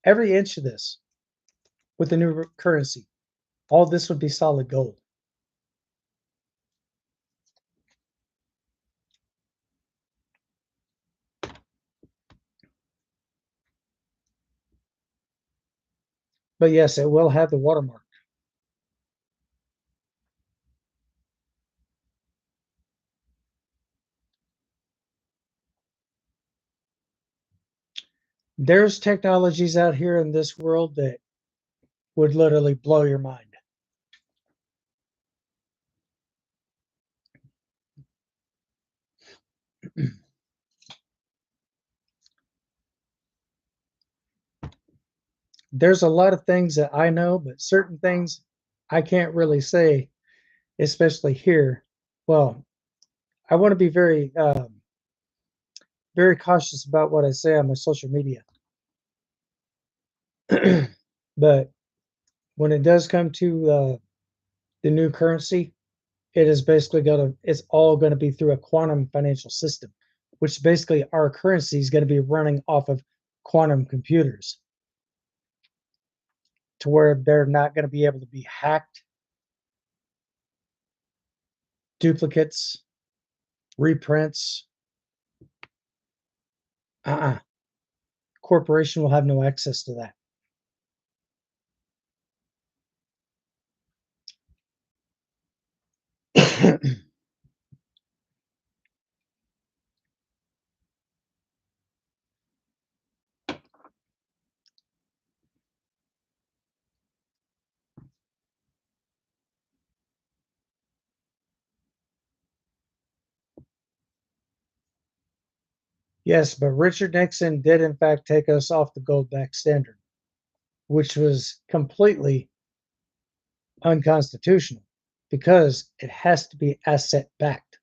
Every inch of this with the new currency, all this would be solid gold. But yes, it will have the watermark. There's technologies out here in this world that would literally blow your mind. There's a lot of things that I know, but certain things I can't really say, especially here. Well, I want to be very cautious about what I say on my social media. But when it does come to the new currency, it is basically it's all going to be through a quantum financial system, which basically our currency is going to be running off of quantum computers to where they're not going to be able to be hacked, duplicates, reprints. Corporation will have no access to that. Yes, but Richard Nixon did in fact take us off the gold back standard, which was completely unconstitutional because it has to be asset backed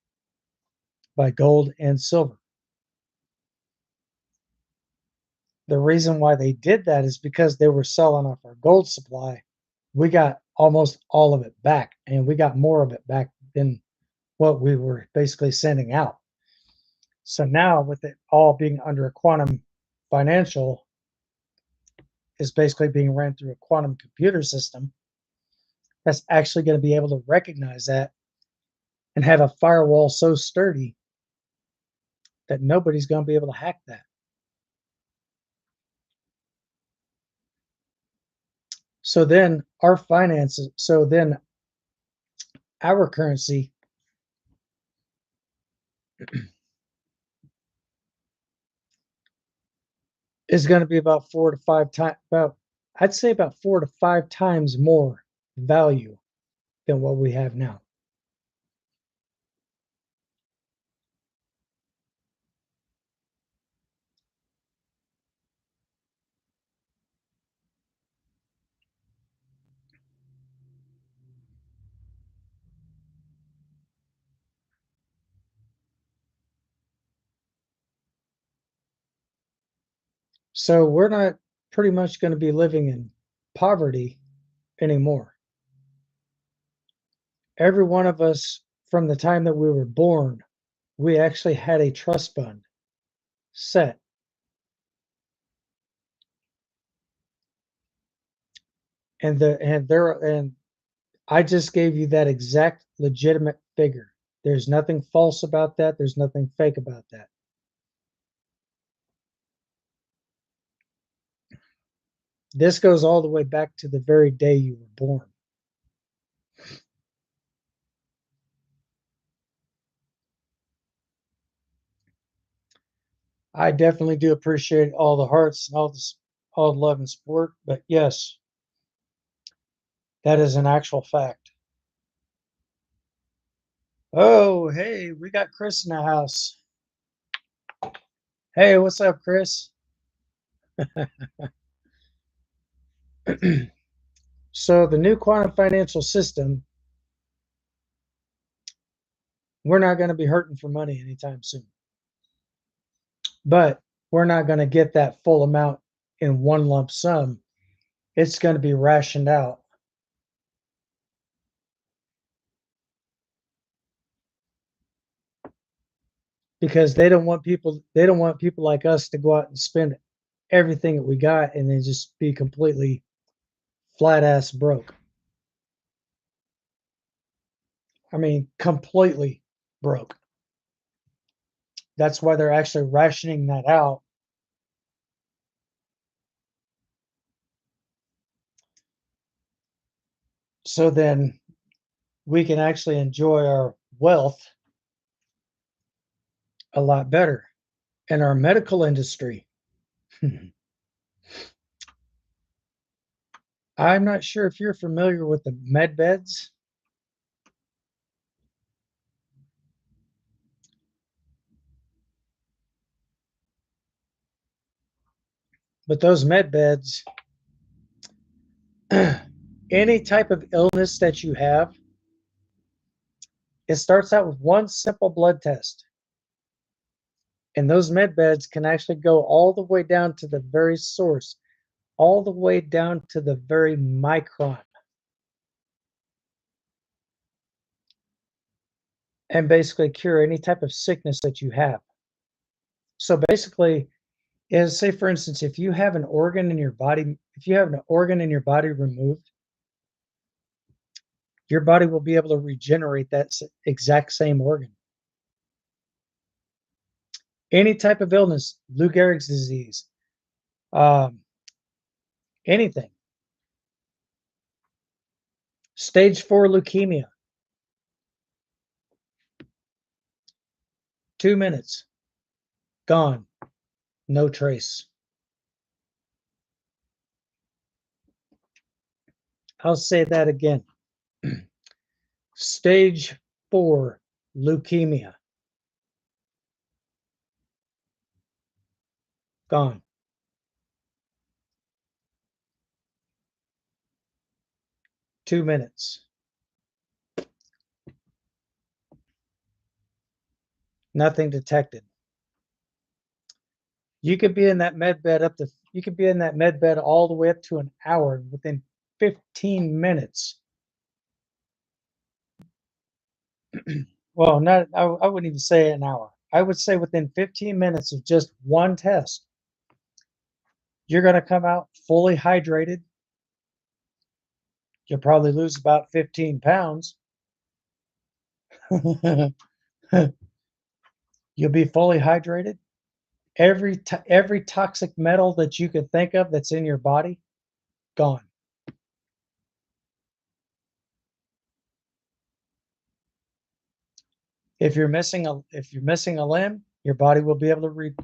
by gold and silver. The reason why they did that is because they were selling off our gold supply. We got almost all of it back, and we got more of it back than what we were basically sending out. So now, with it all being under a quantum financial, is basically being ran through a quantum computer system that's actually going to be able to recognize that and have a firewall so sturdy that nobody's going to be able to hack that. So then our finances, so then our currency is going to be about 4 to 5 times, I'd say about 4 to 5 times more value than what we have now. So we're not pretty much going to be living in poverty anymore. Every one of us, from the time that we were born, we actually had a trust fund set. And I just gave you that exact legitimate figure. There's nothing false about that. There's nothing fake about that. This goes all the way back to the very day you were born. I definitely do appreciate all the hearts and all the love and support. But yes, that is an actual fact. Oh, hey, we got Chris in the house. Hey, what's up, Chris? So the new quantum financial system, we're not going to be hurting for money anytime soon. But we're not going to get that full amount in one lump sum. It's going to be rationed out. Because they don't want people like us to go out and spend everything that we got and then just be completely flat ass broke. I mean, completely broke. That's why they're actually rationing that out. So then we can actually enjoy our wealth a lot better. And our medical industry. I'm not sure if you're familiar with the med beds. But those med beds, any type of illness that you have, it starts out with one simple blood test. And those med beds can actually go all the way down to the very source, all the way down to the very micron. and basically cure any type of sickness that you have. So basically, is say for instance, if you have an organ in your body, if you have an organ in your body removed, your body will be able to regenerate that exact same organ. Any type of illness, Lou Gehrig's disease, um, anything. Stage 4 leukemia, 2 minutes, gone, no trace. I'll say that again. Stage 4 leukemia, gone. Two minutes. Nothing detected. You could be in that med bed you could be in that med bed all the way up to an hour. Within 15 minutes. Well, not I wouldn't even say an hour. I would say within 15 minutes of just one test, you're going to come out fully hydrated. You'll probably lose about 15 pounds. You'll be fully hydrated. Every toxic metal that you could think of that's in your body, gone. If you're missing a limb, your body will be able to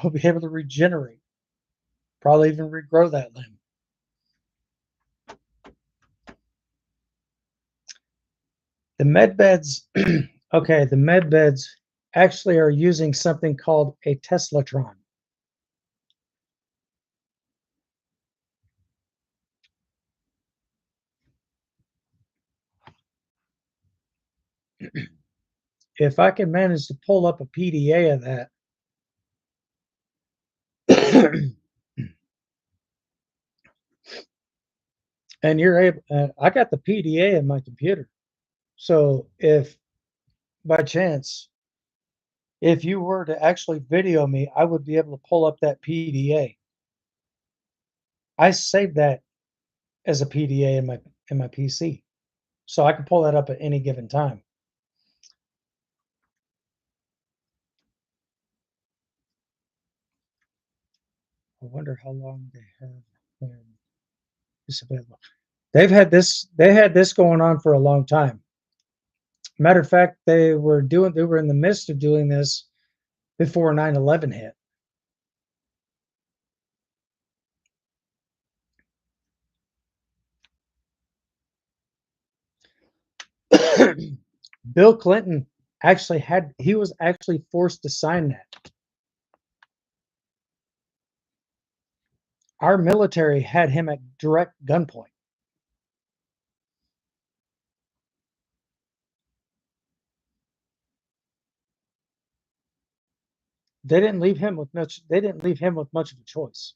will be able to regenerate. Probably even regrow that limb. The med beds, okay, the med beds actually are using something called a Teslatron. If I can manage to pull up a PDA of that, and you're able, I got the PDA in my computer. So if by chance, if you were to actually video me, I would be able to pull up that PDA. I saved that as a PDA in my PC, so I can pull that up at any given time. I wonder how long they have this available. They had this going on for a long time. Matter of fact, they were in the midst of doing this before 9/11 hit. Bill Clinton he was actually forced to sign that. Our military had him at direct gunpoint. They didn't leave him with much of a choice.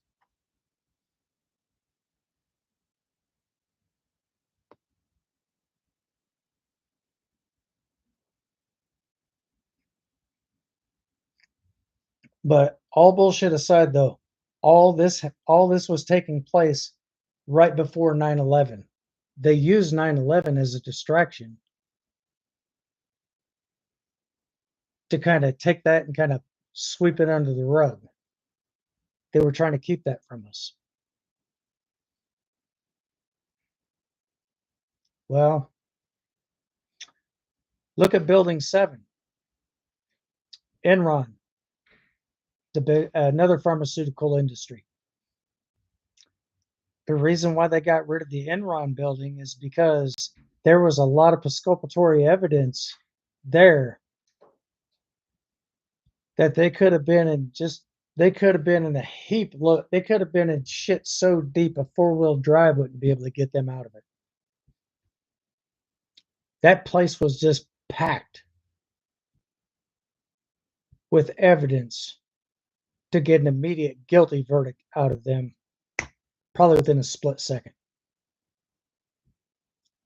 But all bullshit aside though, all this was taking place right before 9/11. They used 9/11 as a distraction to kind of take that and kind of sweep it under the rug. They were trying to keep that from us. Well, look at Building 7, Enron, another pharmaceutical industry. The reason why they got rid of the Enron building is because there was a lot of piscopatory evidence there that they could have been in a heap. Look, they could have been in shit so deep a 4-wheel drive wouldn't be able to get them out of it. That place was just packed with evidence to get an immediate guilty verdict out of them, probably within a split second.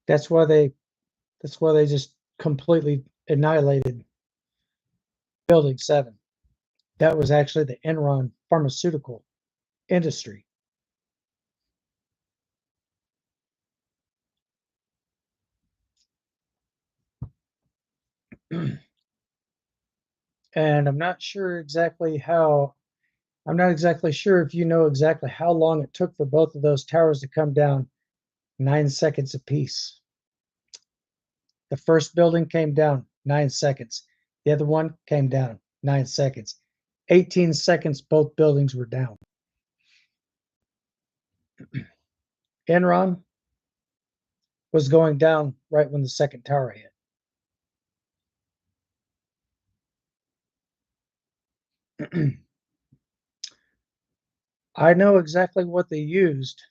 That's why they just completely annihilated Building 7. That was actually the Enron pharmaceutical industry. And I'm not exactly sure if you know exactly how long it took for both of those towers to come down. 9 seconds apiece. The first building came down 9 seconds. The other one came down 9 seconds. 18 seconds, both buildings were down. Enron was going down right when the second tower hit. I know exactly what they used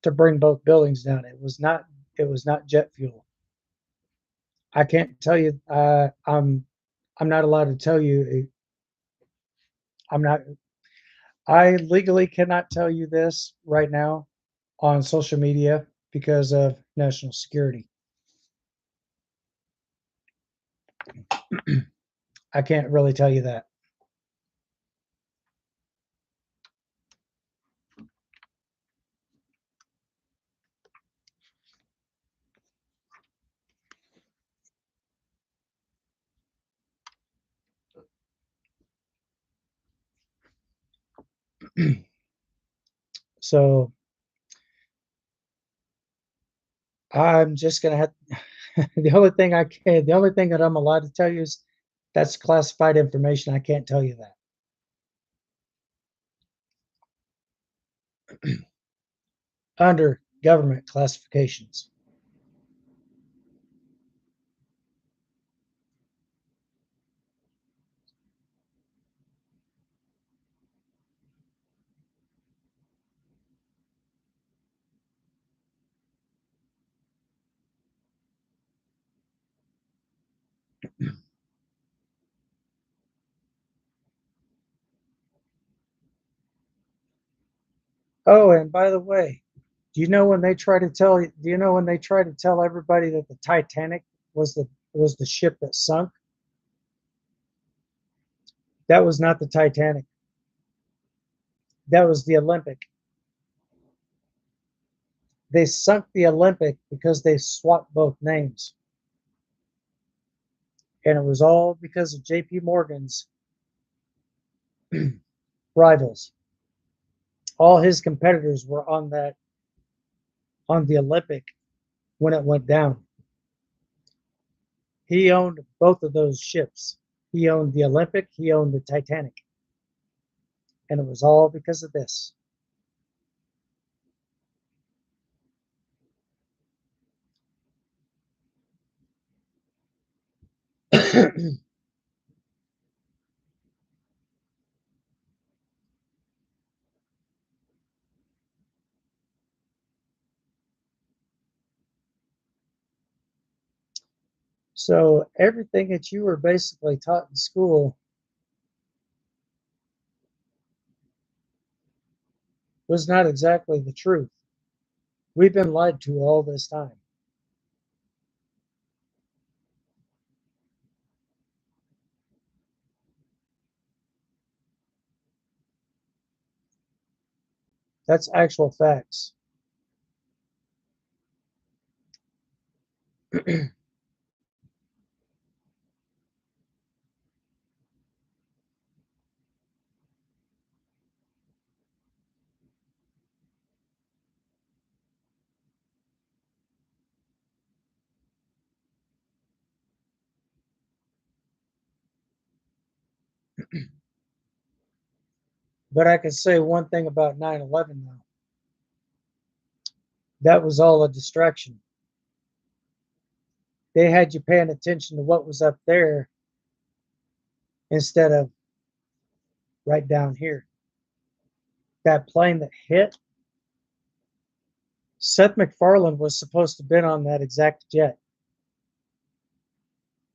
to bring both buildings down. It was not jet fuel. I can't tell you. I'm not allowed to tell you. I'm not. I legally cannot tell you this right now on social media because of national security. I can't really tell you that. So I'm just gonna have the only thing that I'm allowed to tell you is that's classified information. I can't tell you that under government classifications. Oh, and by the way, do you know when they try to tell everybody that the Titanic was the ship that sunk? That was not the Titanic. That was the Olympic. They sunk the Olympic because they swapped both names. And it was all because of JP Morgan's rivals. All his competitors were on the Olympic when it went down. He owned both of those ships. He owned the Olympic, he owned the Titanic. And it was all because of this. So everything that you were basically taught in school was not exactly the truth. We've been lied to all this time. That's actual facts. But I can say one thing about 9/11 though. That was all a distraction. They had you paying attention to what was up there instead of right down here. That plane that hit, Seth MacFarlane was supposed to have been on that exact jet.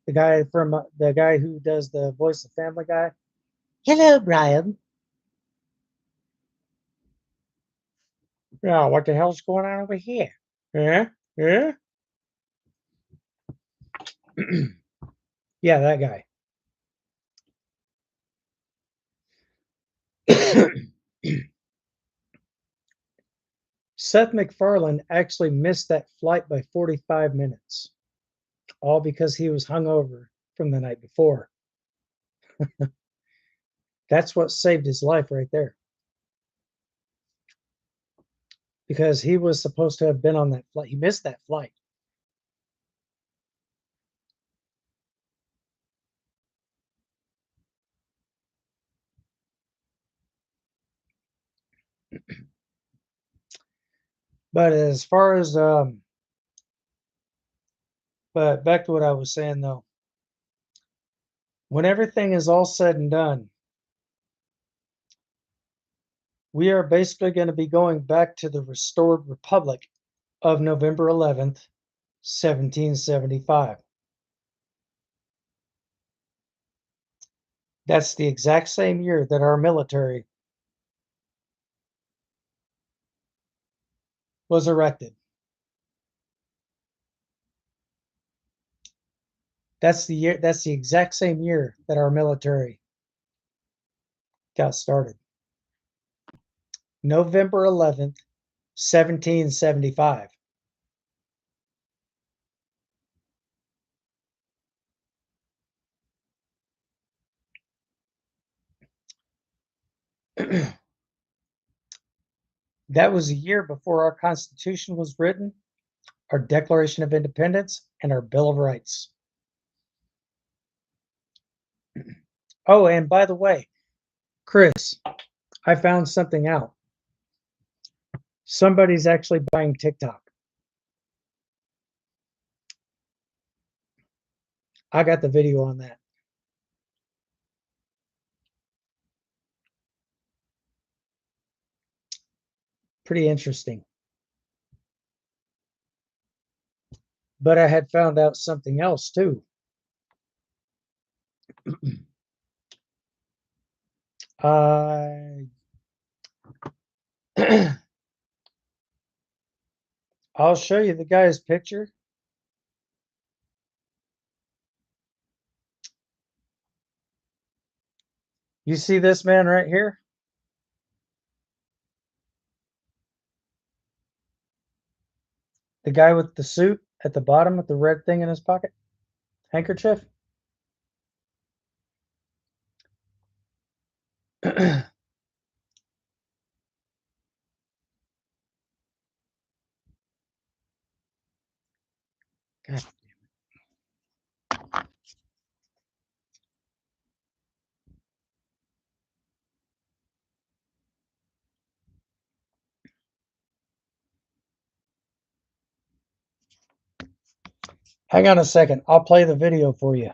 The guy who does the voice of Family Guy. Hello, Brian. Yeah, what the hell's going on over here? Yeah, yeah. Yeah, that guy. Seth MacFarlane actually missed that flight by 45 minutes, all because he was hungover from the night before. That's what saved his life right there. Because he was supposed to have been on that flight. He missed that flight. But as far as but back to what I was saying though, when everything is all said and done, we are basically going to be going back to the restored republic of November 11th, 1775. That's the exact same year that our military was erected. That's the exact same year that our military got started. November 11th, 1775. That was a year before our Constitution was written, our Declaration of Independence, and our Bill of Rights. Oh, and by the way, Chris, I found something out. Somebody's actually buying TikTok. I got the video on that. Pretty interesting. But I had found out something else too. I'll show you the guy's picture. You see this man right here? The guy with the suit at the bottom with the red thing in his pocket? Handkerchief? God. Hang on a second. I'll play the video for you.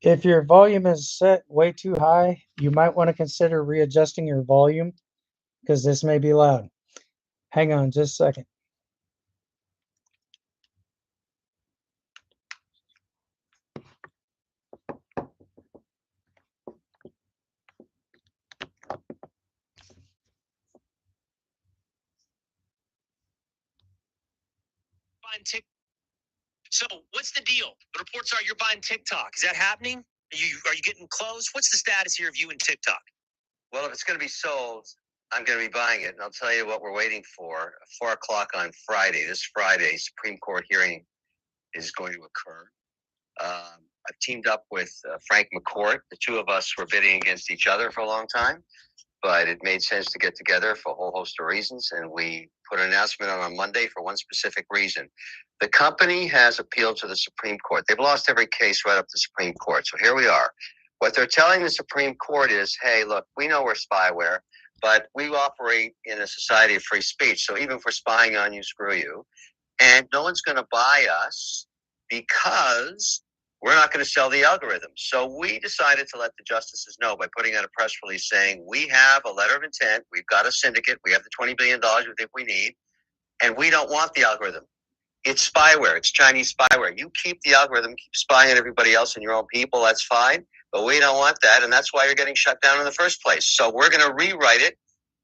If your volume is set way too high, you might want to consider readjusting your volume because this may be loud. Hang on just a second. So what's the deal? The reports are you're buying TikTok. Is that happening? Are you getting close? What's the status here of you and TikTok? Well, if it's going to be sold, I'm going to be buying it. And I'll tell you what we're waiting for. 4 o'clock on Friday, this Friday, Supreme Court hearing is going to occur. I've teamed up with Frank McCourt. The two of us were bidding against each other for a long time, but it made sense to get together for a whole host of reasons. And we put an announcement on Monday for one specific reason. The company has appealed to the Supreme Court. They've lost every case right up to the Supreme Court. So here we are. What they're telling the Supreme Court is, hey, look, we know we're spyware, but we operate in a society of free speech. So even if we're spying on you, screw you. And no one's going to buy us because we're not going to sell the algorithm. So we decided to let the justices know by putting out a press release saying, we have a letter of intent. We've got a syndicate. We have the $20 billion we think we need. And we don't want the algorithm. It's spyware. It's Chinese spyware. You keep the algorithm, keep spying on everybody else and your own people. That's fine. But we don't want that, and that's why you're getting shut down in the first place. So we're going to rewrite it,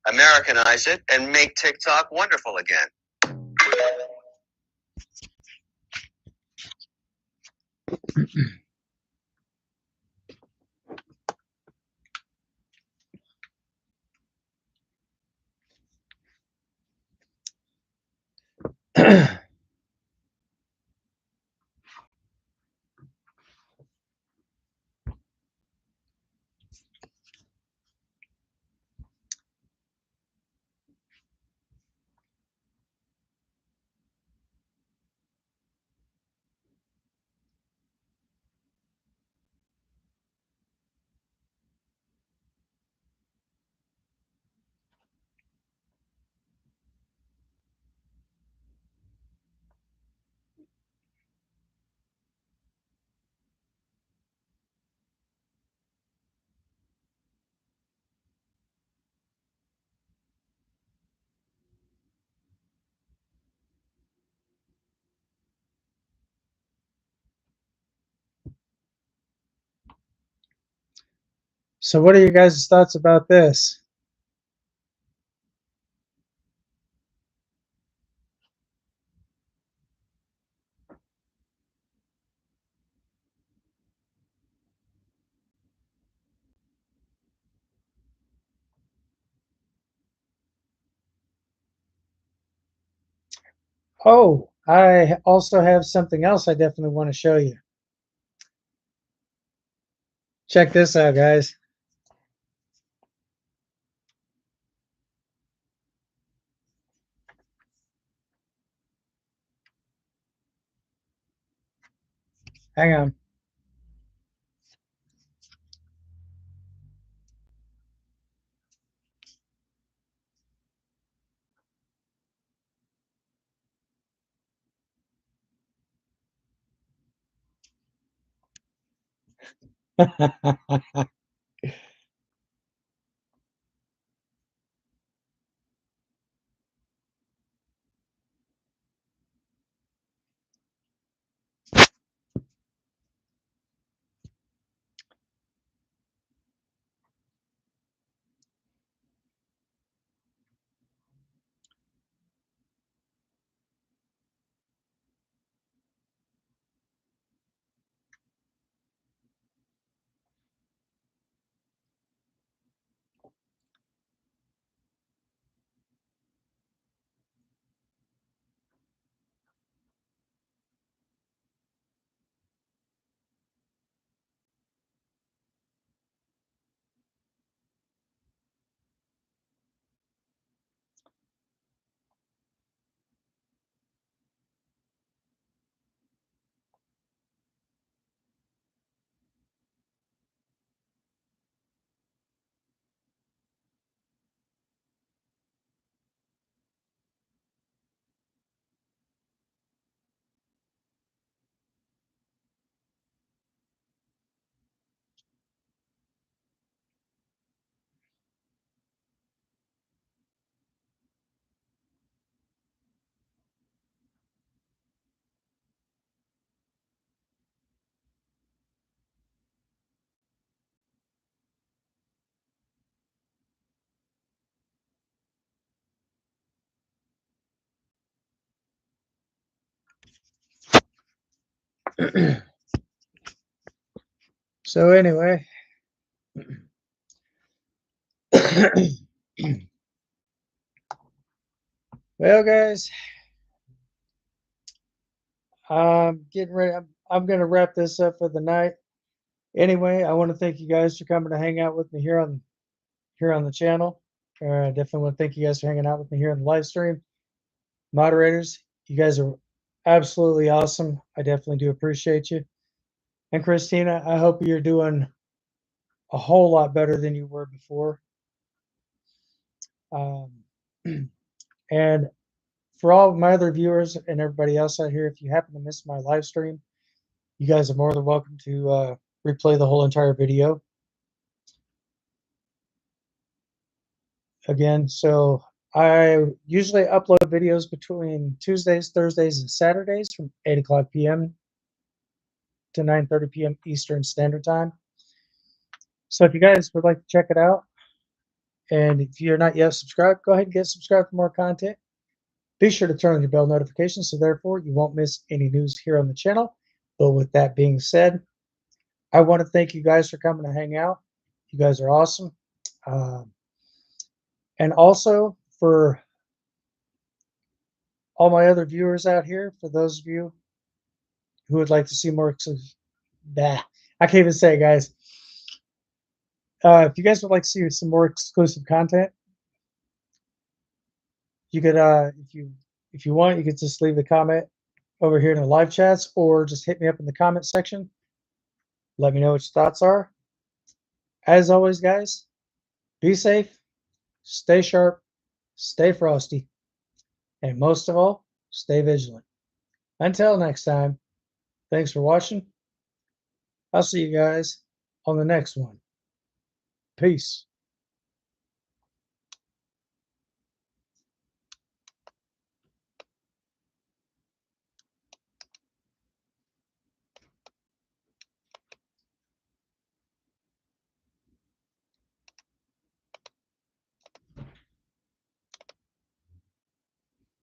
Americanize it, and make TikTok wonderful again. So what are your guys' thoughts about this? Oh, I also have something else I definitely want to show you. Check this out, guys. Hang on. So anyway, well, guys, I'm getting ready. I'm going to wrap this up for the night. Anyway, I want to thank you guys for coming to hang out with me here on the channel. I definitely want to thank you guys for hanging out with me here on the live stream. Moderators, you guys are absolutely awesome. I definitely do appreciate you. And Christina, I hope you're doing a whole lot better than you were before. Um, and for all of my other viewers and everybody else out here, if you happen to miss my live stream, you guys are more than welcome to replay the whole entire video again. So I usually upload videos between Tuesdays, Thursdays, and Saturdays from 8 o'clock p.m. to 9:30 p.m. Eastern Standard Time. So if you guys would like to check it out, and if you're not yet subscribed, go ahead and get subscribed for more content. Be sure to turn on your bell notifications so therefore you won't miss any news here on the channel. But with that being said, I want to thank you guys for coming to hang out. You guys are awesome. Um, and also for all my other viewers out here, for those of you who would like to see more I can't even say it, guys. If you guys would like to see some more exclusive content, you could if you want, you could just leave the comment over here in the live chats or just hit me up in the comment section. Let me know what your thoughts are. As always, guys, be safe, stay sharp, stay frosty, and most of all, stay vigilant. Until next time, thanks for watching. I'll see you guys on the next one. Peace.